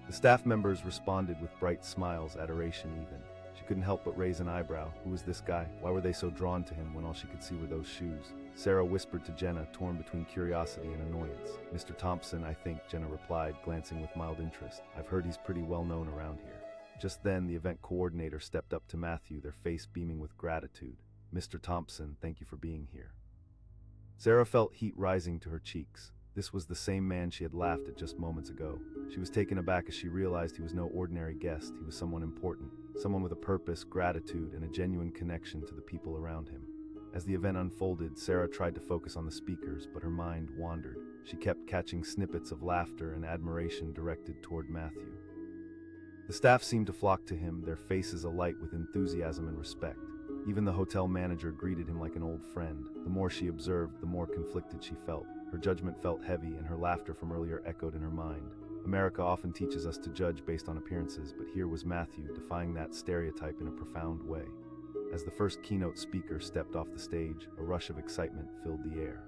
The staff members responded with bright smiles, adoration even. She couldn't help but raise an eyebrow. Who was this guy? Why were they so drawn to him when all she could see were those shoes? Sarah whispered to Jenna, torn between curiosity and annoyance. "Mr. Thompson, I think," Jenna replied, glancing with mild interest. "I've heard he's pretty well known around here." Just then, the event coordinator stepped up to Matthew, their face beaming with gratitude. "Mr. Thompson, thank you for being here." Sarah felt heat rising to her cheeks. This was the same man she had laughed at just moments ago. She was taken aback as she realized he was no ordinary guest. He was someone important, someone with a purpose, gratitude, and a genuine connection to the people around him. As the event unfolded, Sarah tried to focus on the speakers, but her mind wandered. She kept catching snippets of laughter and admiration directed toward Matthew. The staff seemed to flock to him, their faces alight with enthusiasm and respect. Even the hotel manager greeted him like an old friend. The more she observed, the more conflicted she felt. Her judgment felt heavy, and her laughter from earlier echoed in her mind. America often teaches us to judge based on appearances, but here was Matthew, defying that stereotype in a profound way. As the first keynote speaker stepped off the stage, a rush of excitement filled the air.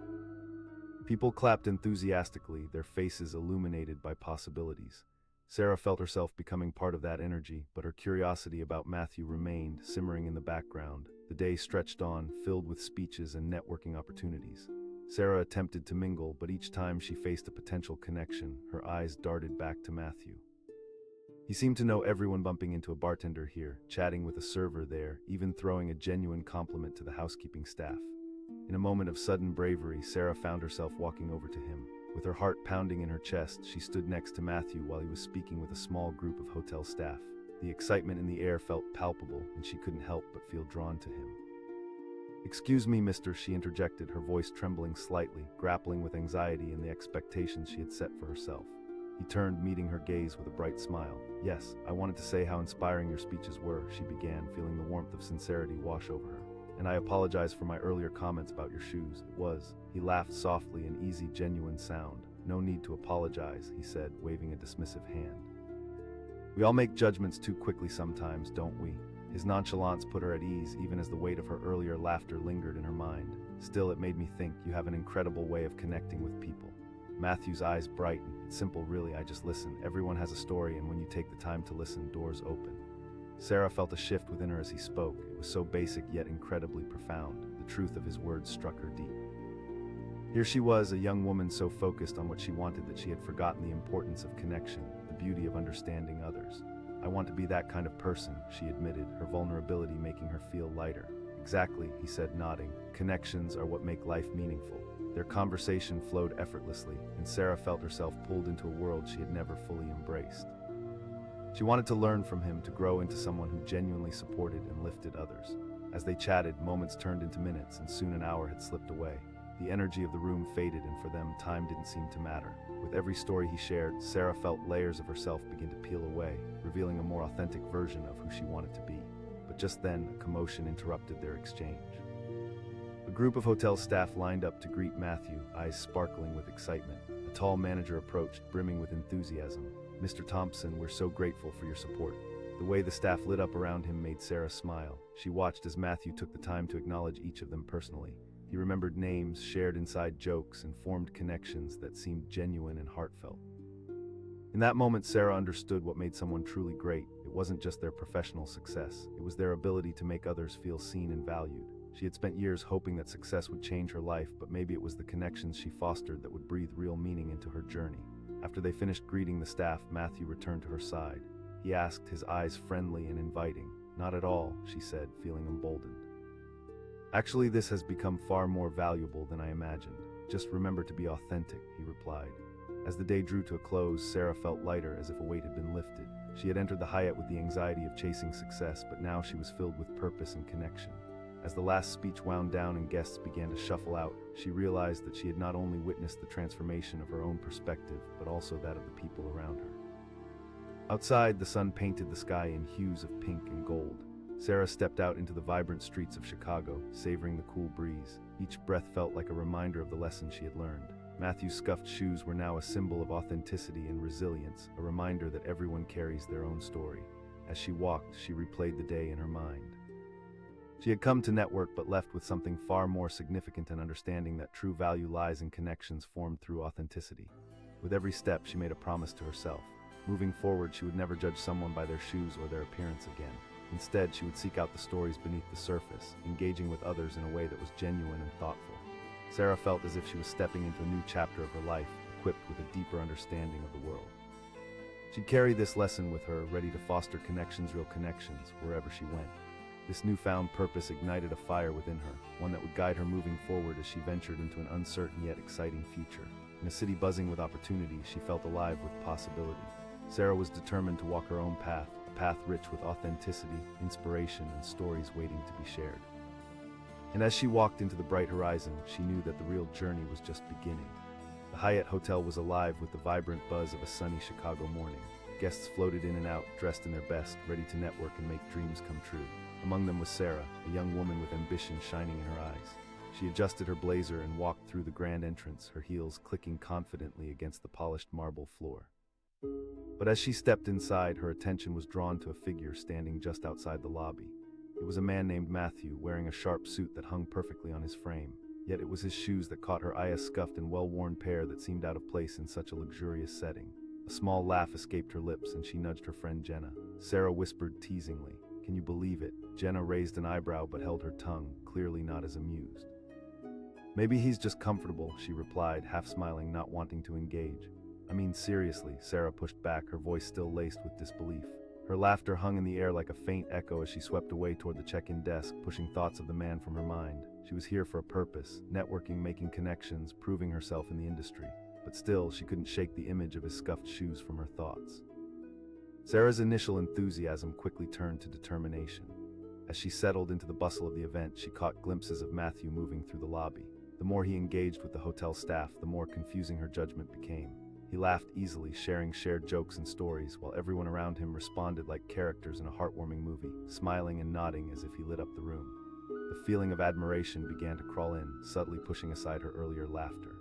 People clapped enthusiastically, their faces illuminated by possibilities. Sarah felt herself becoming part of that energy, but her curiosity about Matthew remained, simmering in the background. The day stretched on, filled with speeches and networking opportunities. Sarah attempted to mingle, but each time she faced a potential connection, her eyes darted back to Matthew. He seemed to know everyone, bumping into a bartender here, chatting with a server there, even throwing a genuine compliment to the housekeeping staff. In a moment of sudden bravery, Sarah found herself walking over to him. With her heart pounding in her chest, she stood next to Matthew while he was speaking with a small group of hotel staff. The excitement in the air felt palpable, and she couldn't help but feel drawn to him. "Excuse me, mister," she interjected, her voice trembling slightly, grappling with anxiety and the expectations she had set for herself. He turned, meeting her gaze with a bright smile. "Yes, I wanted to say how inspiring your speeches were," she began, feeling the warmth of sincerity wash over her. "And I apologize for my earlier comments about your shoes. It was..." He laughed softly, an easy, genuine sound. "No need to apologize," he said, waving a dismissive hand. "We all make judgments too quickly sometimes, don't we?" His nonchalance put her at ease, even as the weight of her earlier laughter lingered in her mind. "Still, it made me think you have an incredible way of connecting with people." Matthew's eyes brightened. "It's simple, really. I just listen. Everyone has a story, and when you take the time to listen, doors open." Sarah felt a shift within her as he spoke. It was so basic yet incredibly profound. The truth of his words struck her deep. Here she was, a young woman so focused on what she wanted that she had forgotten the importance of connection, the beauty of understanding others. "I want to be that kind of person," she admitted, her vulnerability making her feel lighter. "Exactly," he said, nodding. "Connections are what make life meaningful." Their conversation flowed effortlessly, and Sarah felt herself pulled into a world she had never fully embraced. She wanted to learn from him, to grow into someone who genuinely supported and lifted others. As they chatted, moments turned into minutes, and soon an hour had slipped away. The energy of the room faded, and for them, time didn't seem to matter. With every story he shared, Sarah felt layers of herself begin to peel away, revealing a more authentic version of who she wanted to be. But just then, a commotion interrupted their exchange. A group of hotel staff lined up to greet Matthew, eyes sparkling with excitement. A tall manager approached, brimming with enthusiasm. "Mr. Thompson, we're so grateful for your support." The way the staff lit up around him made Sarah smile. She watched as Matthew took the time to acknowledge each of them personally. He remembered names, shared inside jokes, and formed connections that seemed genuine and heartfelt. In that moment, Sarah understood what made someone truly great. It wasn't just their professional success. It was their ability to make others feel seen and valued. She had spent years hoping that success would change her life, but maybe it was the connections she fostered that would breathe real meaning into her journey. After they finished greeting the staff, Matthew returned to her side. He asked, his eyes friendly and inviting. "Not at all," she said, feeling emboldened. "Actually, this has become far more valuable than I imagined. Just remember to be authentic," he replied. As the day drew to a close, Sarah felt lighter, as if a weight had been lifted. She had entered the Hyatt with the anxiety of chasing success, but now she was filled with purpose and connection. As the last speech wound down and guests began to shuffle out, she realized that she had not only witnessed the transformation of her own perspective, but also that of the people around her. Outside, the sun painted the sky in hues of pink and gold. Sarah stepped out into the vibrant streets of Chicago, savoring the cool breeze. Each breath felt like a reminder of the lesson she had learned. Matthew's scuffed shoes were now a symbol of authenticity and resilience, a reminder that everyone carries their own story. As she walked, she replayed the day in her mind. She had come to network, but left with something far more significant, an understanding that true value lies in connections formed through authenticity. With every step, she made a promise to herself. Moving forward, she would never judge someone by their shoes or their appearance again. Instead, she would seek out the stories beneath the surface, engaging with others in a way that was genuine and thoughtful. Sarah felt as if she was stepping into a new chapter of her life, equipped with a deeper understanding of the world. She'd carry this lesson with her, ready to foster connections, real connections, wherever she went. This newfound purpose ignited a fire within her, one that would guide her moving forward as she ventured into an uncertain yet exciting future. In a city buzzing with opportunity, she felt alive with possibility. Sarah was determined to walk her own path, a path rich with authenticity, inspiration, and stories waiting to be shared. And as she walked into the bright horizon, she knew that the real journey was just beginning. The Hyatt Hotel was alive with the vibrant buzz of a sunny Chicago morning. Guests floated in and out, dressed in their best, ready to network and make dreams come true. Among them was Sarah, a young woman with ambition shining in her eyes. She adjusted her blazer and walked through the grand entrance, her heels clicking confidently against the polished marble floor. But as she stepped inside, her attention was drawn to a figure standing just outside the lobby. It was a man named Matthew, wearing a sharp suit that hung perfectly on his frame. Yet it was his shoes that caught her eye, a scuffed and well-worn pair that seemed out of place in such a luxurious setting. A small laugh escaped her lips, and she nudged her friend Jenna. Sarah whispered teasingly, "Can you believe it?" Jenna raised an eyebrow but held her tongue, clearly not as amused. Maybe he's just comfortable, she replied, half smiling, not wanting to engage. I mean, seriously, Sarah pushed back, her voice still laced with disbelief. Her laughter hung in the air like a faint echo as she swept away toward the check-in desk, pushing thoughts of the man from her mind. She was here for a purpose, networking, making connections, proving herself in the industry. But still, she couldn't shake the image of his scuffed shoes from her thoughts. Sarah's initial enthusiasm quickly turned to determination. As she settled into the bustle of the event, she caught glimpses of Matthew moving through the lobby. The more he engaged with the hotel staff, the more confusing her judgment became. He laughed easily, sharing shared jokes and stories, while everyone around him responded like characters in a heartwarming movie, smiling and nodding as if he lit up the room. The feeling of admiration began to crawl in, subtly pushing aside her earlier laughter.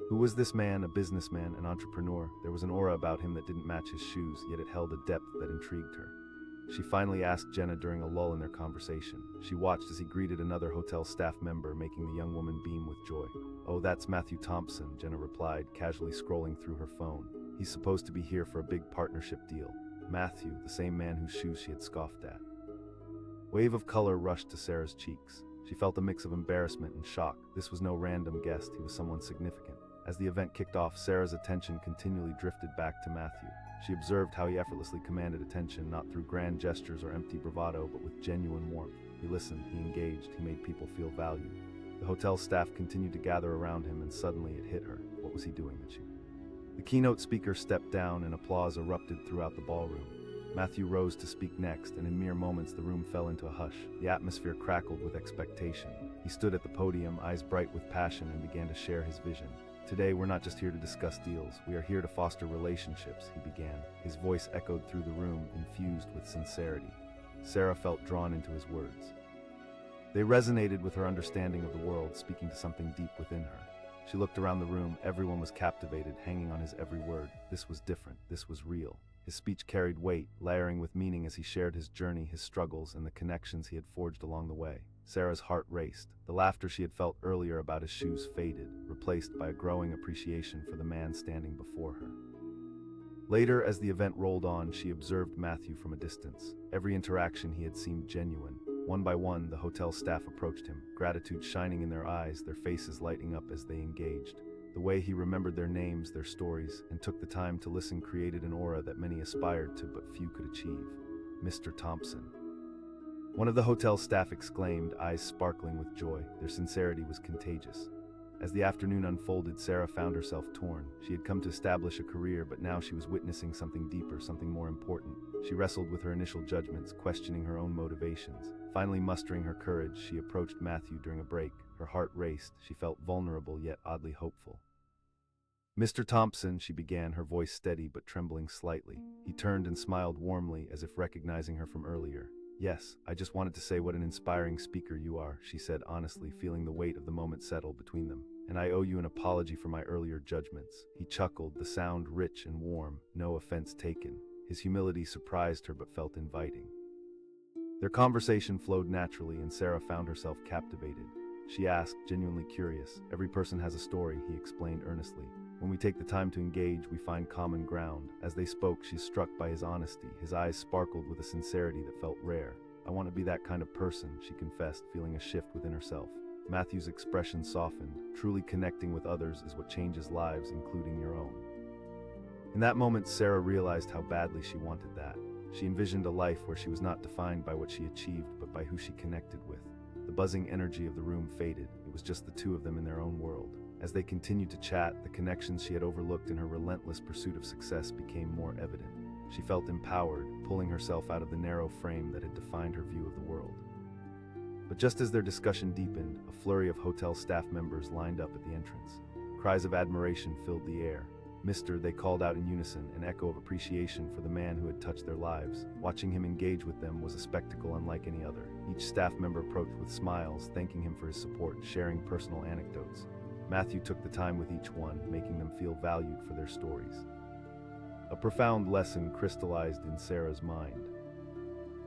Who was this man? A businessman, an entrepreneur? There was an aura about him that didn't match his shoes, yet it held a depth that intrigued her. She finally asked Jenna during a lull in their conversation. She watched as he greeted another hotel staff member, making the young woman beam with joy. "Oh, that's Matthew Thompson," Jenna replied, casually scrolling through her phone. "He's supposed to be here for a big partnership deal." Matthew, the same man whose shoes she had scoffed at. A wave of color rushed to Sarah's cheeks. She felt a mix of embarrassment and shock. This was no random guest, he was someone significant. As the event kicked off, Sarah's attention continually drifted back to Matthew. She observed how he effortlessly commanded attention, not through grand gestures or empty bravado, but with genuine warmth. He listened, he engaged, he made people feel valued. The hotel staff continued to gather around him, and suddenly it hit her. What was he doing that she? The keynote speaker stepped down, and applause erupted throughout the ballroom. Matthew rose to speak next, and in mere moments the room fell into a hush. The atmosphere crackled with expectation. He stood at the podium, eyes bright with passion, and began to share his vision. "Today, we're not just here to discuss deals. We are here to foster relationships," he began. His voice echoed through the room, infused with sincerity. Sarah felt drawn into his words. They resonated with her understanding of the world, speaking to something deep within her. She looked around the room. Everyone was captivated, hanging on his every word. This was different. This was real. His speech carried weight, layering with meaning as he shared his journey, his struggles, and the connections he had forged along the way. Sarah's heart raced. The laughter she had felt earlier about his shoes faded, replaced by a growing appreciation for the man standing before her. Later, as the event rolled on, she observed Matthew from a distance. Every interaction he had seemed genuine. One by one, the hotel staff approached him, gratitude shining in their eyes, their faces lighting up as they engaged. The way he remembered their names, their stories, and took the time to listen created an aura that many aspired to but few could achieve. "Mr. Thompson." One of the hotel staff exclaimed, eyes sparkling with joy. Their sincerity was contagious. As the afternoon unfolded, Sarah found herself torn. She had come to establish a career, but now she was witnessing something deeper, something more important. She wrestled with her initial judgments, questioning her own motivations. Finally mustering her courage, she approached Matthew during a break. Her heart raced. She felt vulnerable, yet oddly hopeful. "Mr. Thompson," she began, her voice steady but trembling slightly. He turned and smiled warmly, as if recognizing her from earlier. "Yes, I just wanted to say what an inspiring speaker you are," she said honestly, feeling the weight of the moment settle between them. "And I owe you an apology for my earlier judgments." He chuckled, the sound rich and warm, no offense taken. His humility surprised her but felt inviting. Their conversation flowed naturally, and Sarah found herself captivated. She asked, genuinely curious. "Every person has a story," he explained earnestly. "When we take the time to engage, we find common ground." As they spoke, she was struck by his honesty. His eyes sparkled with a sincerity that felt rare. "I want to be that kind of person," she confessed, feeling a shift within herself. Matthew's expression softened. "Truly connecting with others is what changes lives, including your own." In that moment, Sarah realized how badly she wanted that. She envisioned a life where she was not defined by what she achieved, but by who she connected with. The buzzing energy of the room faded. It was just the two of them in their own world. As they continued to chat, the connections she had overlooked in her relentless pursuit of success became more evident. She felt empowered, pulling herself out of the narrow frame that had defined her view of the world. But just as their discussion deepened, a flurry of hotel staff members lined up at the entrance. Cries of admiration filled the air. "Mister," they called out in unison, an echo of appreciation for the man who had touched their lives. Watching him engage with them was a spectacle unlike any other. Each staff member approached with smiles, thanking him for his support, sharing personal anecdotes. Matthew took the time with each one, making them feel valued for their stories. A profound lesson crystallized in Sarah's mind.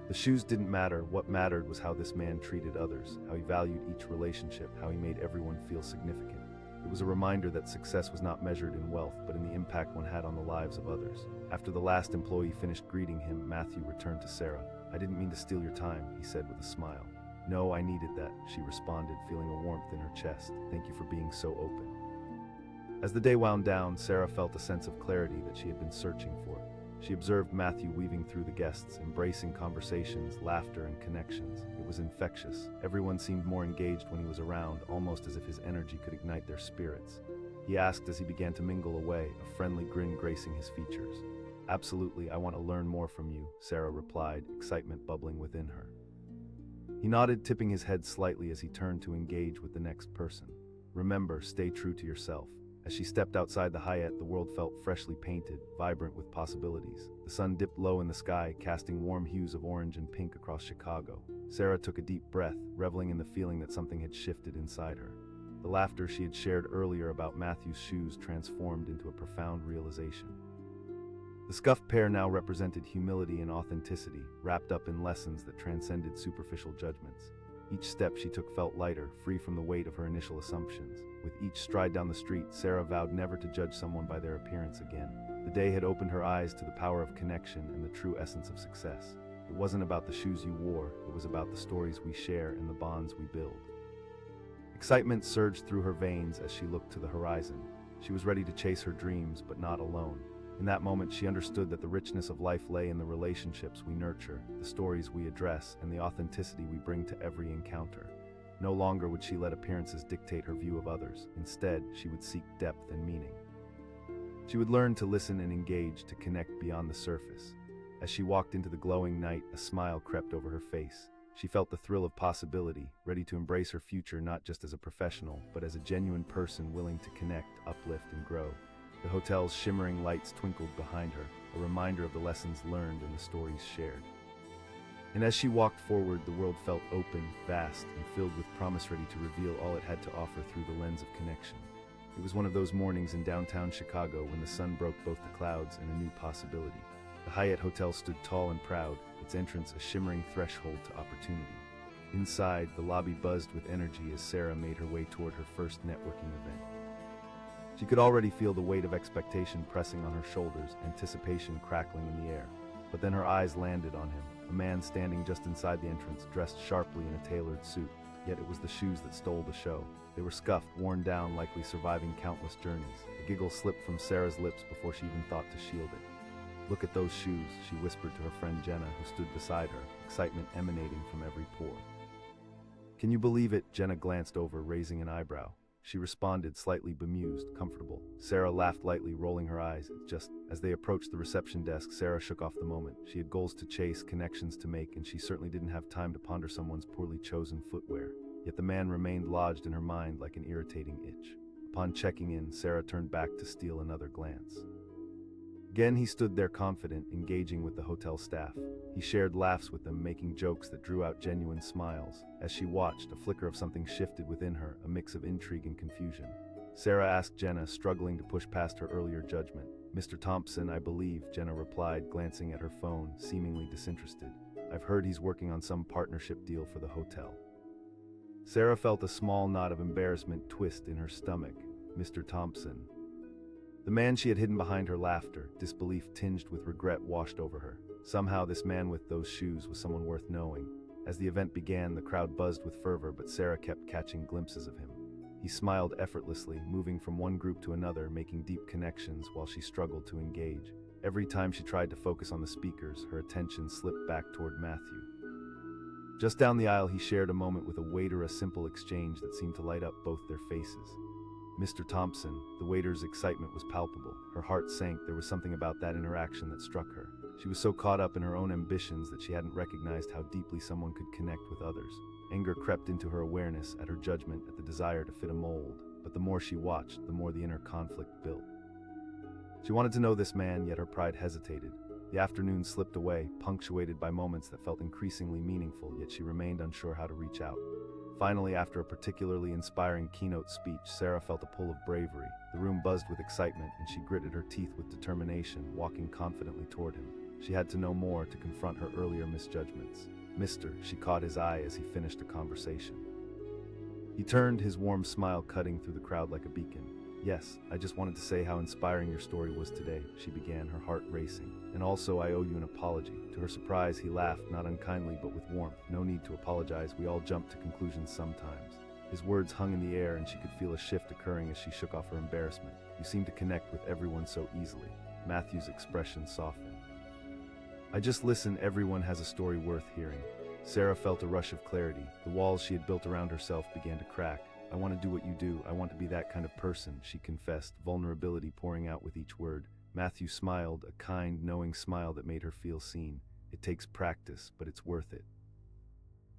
The shoes didn't matter. What mattered was how this man treated others, how he valued each relationship, how he made everyone feel significant. It was a reminder that success was not measured in wealth, but in the impact one had on the lives of others. After the last employee finished greeting him, Matthew returned to Sarah. "I didn't mean to steal your time," he said with a smile. "No, I needed that," she responded, feeling a warmth in her chest. "Thank you for being so open." As the day wound down, Sarah felt a sense of clarity that she had been searching for. She observed Matthew weaving through the guests, embracing conversations, laughter, and connections. It was infectious. Everyone seemed more engaged when he was around, almost as if his energy could ignite their spirits. He asked as he began to mingle away, a friendly grin gracing his features. "Absolutely, I want to learn more from you," Sarah replied, excitement bubbling within her. He nodded, tipping his head slightly as he turned to engage with the next person. "Remember, stay true to yourself." As she stepped outside the Hyatt, the world felt freshly painted, vibrant with possibilities. The sun dipped low in the sky, casting warm hues of orange and pink across Chicago. Sarah took a deep breath, reveling in the feeling that something had shifted inside her. The laughter she had shared earlier about Matthew's shoes transformed into a profound realization. The scuffed pair now represented humility and authenticity, wrapped up in lessons that transcended superficial judgments. Each step she took felt lighter, free from the weight of her initial assumptions. With each stride down the street, Sarah vowed never to judge someone by their appearance again. The day had opened her eyes to the power of connection and the true essence of success. It wasn't about the shoes you wore, it was about the stories we share and the bonds we build. Excitement surged through her veins as she looked to the horizon. She was ready to chase her dreams, but not alone. In that moment, she understood that the richness of life lay in the relationships we nurture, the stories we address, and the authenticity we bring to every encounter. No longer would she let appearances dictate her view of others. Instead, she would seek depth and meaning. She would learn to listen and engage, to connect beyond the surface. As she walked into the glowing night, a smile crept over her face. She felt the thrill of possibility, ready to embrace her future not just as a professional, but as a genuine person willing to connect, uplift, and grow. The hotel's shimmering lights twinkled behind her, a reminder of the lessons learned and the stories shared. And as she walked forward, the world felt open, vast, and filled with promise, ready to reveal all it had to offer through the lens of connection. It was one of those mornings in downtown Chicago when the sun broke both the clouds and a new possibility. The Hyatt Hotel stood tall and proud, its entrance a shimmering threshold to opportunity. Inside, the lobby buzzed with energy as Sarah made her way toward her first networking event. She could already feel the weight of expectation pressing on her shoulders, anticipation crackling in the air. But then her eyes landed on him, a man standing just inside the entrance, dressed sharply in a tailored suit. Yet it was the shoes that stole the show. They were scuffed, worn down, likely surviving countless journeys. A giggle slipped from Sarah's lips before she even thought to shield it. "Look at those shoes," she whispered to her friend Jenna, who stood beside her, excitement emanating from every pore. "Can you believe it?" Jenna glanced over, raising an eyebrow. She responded, slightly bemused, comfortable. Sarah laughed lightly, rolling her eyes. As they approached the reception desk, Sarah shook off the moment. She had goals to chase, connections to make, and she certainly didn't have time to ponder someone's poorly chosen footwear. Yet the man remained lodged in her mind like an irritating itch. Upon checking in, Sarah turned back to steal another glance. Again, he stood there confident, engaging with the hotel staff. He shared laughs with them, making jokes that drew out genuine smiles. As she watched, a flicker of something shifted within her, a mix of intrigue and confusion. Sarah asked Jenna, struggling to push past her earlier judgment. "Mr. Thompson, I believe," Jenna replied, glancing at her phone, seemingly disinterested. "I've heard he's working on some partnership deal for the hotel." Sarah felt a small knot of embarrassment twist in her stomach. "Mr. Thompson." The man she had hidden behind her laughter, disbelief tinged with regret, washed over her. Somehow this man with those shoes was someone worth knowing. As the event began, the crowd buzzed with fervor, but Sarah kept catching glimpses of him. He smiled effortlessly, moving from one group to another, making deep connections while she struggled to engage. Every time she tried to focus on the speakers, her attention slipped back toward Matthew. Just down the aisle, he shared a moment with a waiter, a simple exchange that seemed to light up both their faces. "Mr. Thompson," the waiter's excitement was palpable. Her heart sank. There was something about that interaction that struck her. She was so caught up in her own ambitions that she hadn't recognized how deeply someone could connect with others. Anger crept into her awareness, at her judgment, at the desire to fit a mold. But the more she watched, the more the inner conflict built. She wanted to know this man, yet her pride hesitated. The afternoon slipped away, punctuated by moments that felt increasingly meaningful, yet she remained unsure how to reach out. Finally, after a particularly inspiring keynote speech, Sarah felt a pull of bravery. The room buzzed with excitement, and she gritted her teeth with determination, walking confidently toward him. She had to know more to confront her earlier misjudgments. "Mister," she caught his eye as he finished a conversation. He turned, his warm smile cutting through the crowd like a beacon. Yes, I just wanted to say how inspiring your story was today, she began, her heart racing. And also, I owe you an apology. To her surprise, he laughed, not unkindly but with warmth. No need to apologize, we all jump to conclusions sometimes. His words hung in the air and she could feel a shift occurring as she shook off her embarrassment. You seem to connect with everyone so easily. Matthew's expression softened. I just listen, everyone has a story worth hearing. Sarah felt a rush of clarity. The walls she had built around herself began to crack. I want to do what you do. I want to be that kind of person, she confessed, vulnerability pouring out with each word. Matthew smiled, a kind, knowing smile that made her feel seen. It takes practice, but it's worth it.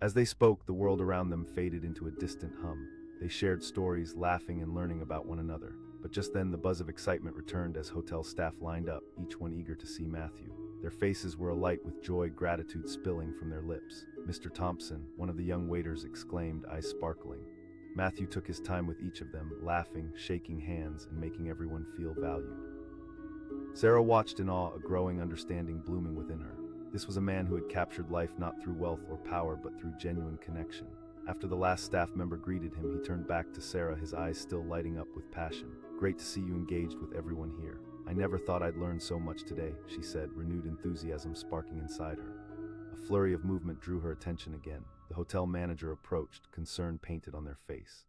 As they spoke, the world around them faded into a distant hum. They shared stories, laughing and learning about one another. But just then the buzz of excitement returned as hotel staff lined up, each one eager to see Matthew. Their faces were alight with joy, gratitude spilling from their lips. Mr. Thompson, one of the young waiters, exclaimed, eyes sparkling. Matthew took his time with each of them, laughing, shaking hands, and making everyone feel valued. Sarah watched in awe, a growing understanding blooming within her. This was a man who had captured life not through wealth or power, but through genuine connection. After the last staff member greeted him, he turned back to Sarah, his eyes still lighting up with passion. Great to see you engaged with everyone here. I never thought I'd learn so much today, she said, renewed enthusiasm sparking inside her. A flurry of movement drew her attention again. The hotel manager approached, concern painted on their face.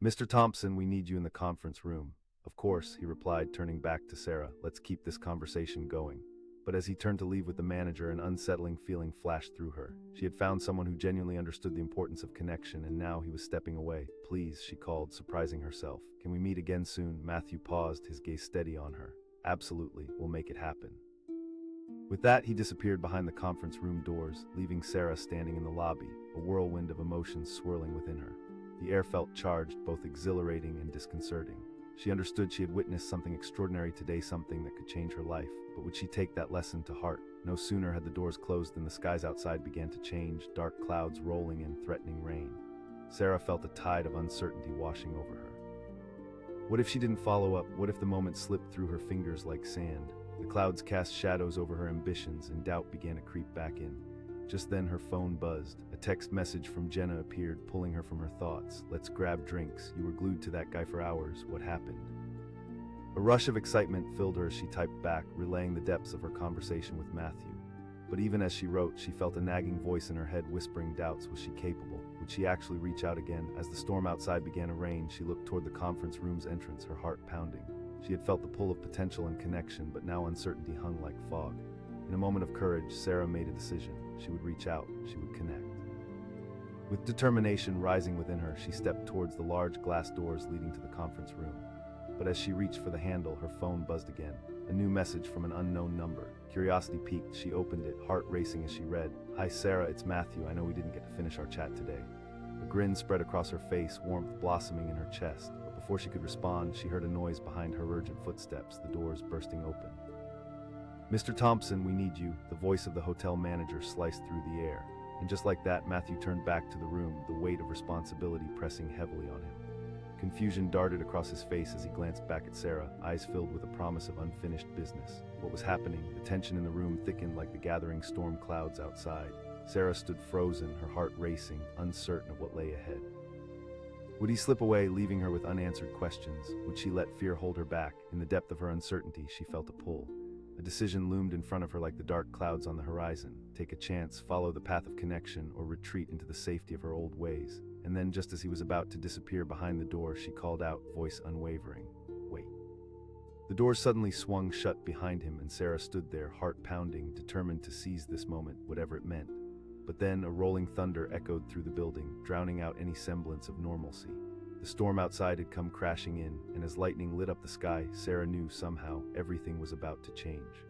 Mr. Thompson, we need you in the conference room. Of course, he replied, turning back to Sarah. Let's keep this conversation going. But as he turned to leave with the manager, an unsettling feeling flashed through her. She had found someone who genuinely understood the importance of connection, and now he was stepping away. Please, she called, surprising herself. Can we meet again soon? Matthew paused, his gaze steady on her. Absolutely, we'll make it happen. With that, he disappeared behind the conference room doors, leaving Sarah standing in the lobby, a whirlwind of emotions swirling within her. The air felt charged, both exhilarating and disconcerting. She understood she had witnessed something extraordinary today, something that could change her life. But would she take that lesson to heart? No sooner had the doors closed than the skies outside began to change, dark clouds rolling in, threatening rain. Sarah felt a tide of uncertainty washing over her. What if she didn't follow up? What if the moment slipped through her fingers like sand? The clouds cast shadows over her ambitions, and doubt began to creep back in. Just then her phone buzzed. A text message from Jenna appeared, pulling her from her thoughts. Let's grab drinks. You were glued to that guy for hours. What happened? A rush of excitement filled her as she typed back, relaying the depths of her conversation with Matthew. But even as she wrote, she felt a nagging voice in her head whispering doubts. Was she capable? Would she actually reach out again? As the storm outside began to rain, she looked toward the conference room's entrance, her heart pounding. She had felt the pull of potential and connection, but now uncertainty hung like fog. In a moment of courage, Sarah made a decision. She would reach out. She would connect. With determination rising within her, she stepped towards the large glass doors leading to the conference room. But as she reached for the handle, her phone buzzed again. A new message from an unknown number. Curiosity piqued, she opened it, heart racing as she read. Hi Sarah, it's Matthew. I know we didn't get to finish our chat today. A grin spread across her face, warmth blossoming in her chest. But before she could respond, she heard a noise behind her, urgent footsteps, the doors bursting open. Mr. Thompson, we need you. The voice of the hotel manager sliced through the air. And just like that, Matthew turned back to the room, the weight of responsibility pressing heavily on him. Confusion darted across his face as he glanced back at Sarah, eyes filled with a promise of unfinished business. What was happening? The tension in the room thickened like the gathering storm clouds outside. Sarah stood frozen, her heart racing, uncertain of what lay ahead. Would he slip away, leaving her with unanswered questions? Would she let fear hold her back? In the depth of her uncertainty, she felt a pull. A decision loomed in front of her like the dark clouds on the horizon. Take a chance, follow the path of connection, or retreat into the safety of her old ways. And then, just as he was about to disappear behind the door, she called out, voice unwavering, "Wait." The door suddenly swung shut behind him, and Sarah stood there, heart pounding, determined to seize this moment, whatever it meant. But then a rolling thunder echoed through the building, drowning out any semblance of normalcy. The storm outside had come crashing in, and as lightning lit up the sky, Sarah knew somehow everything was about to change.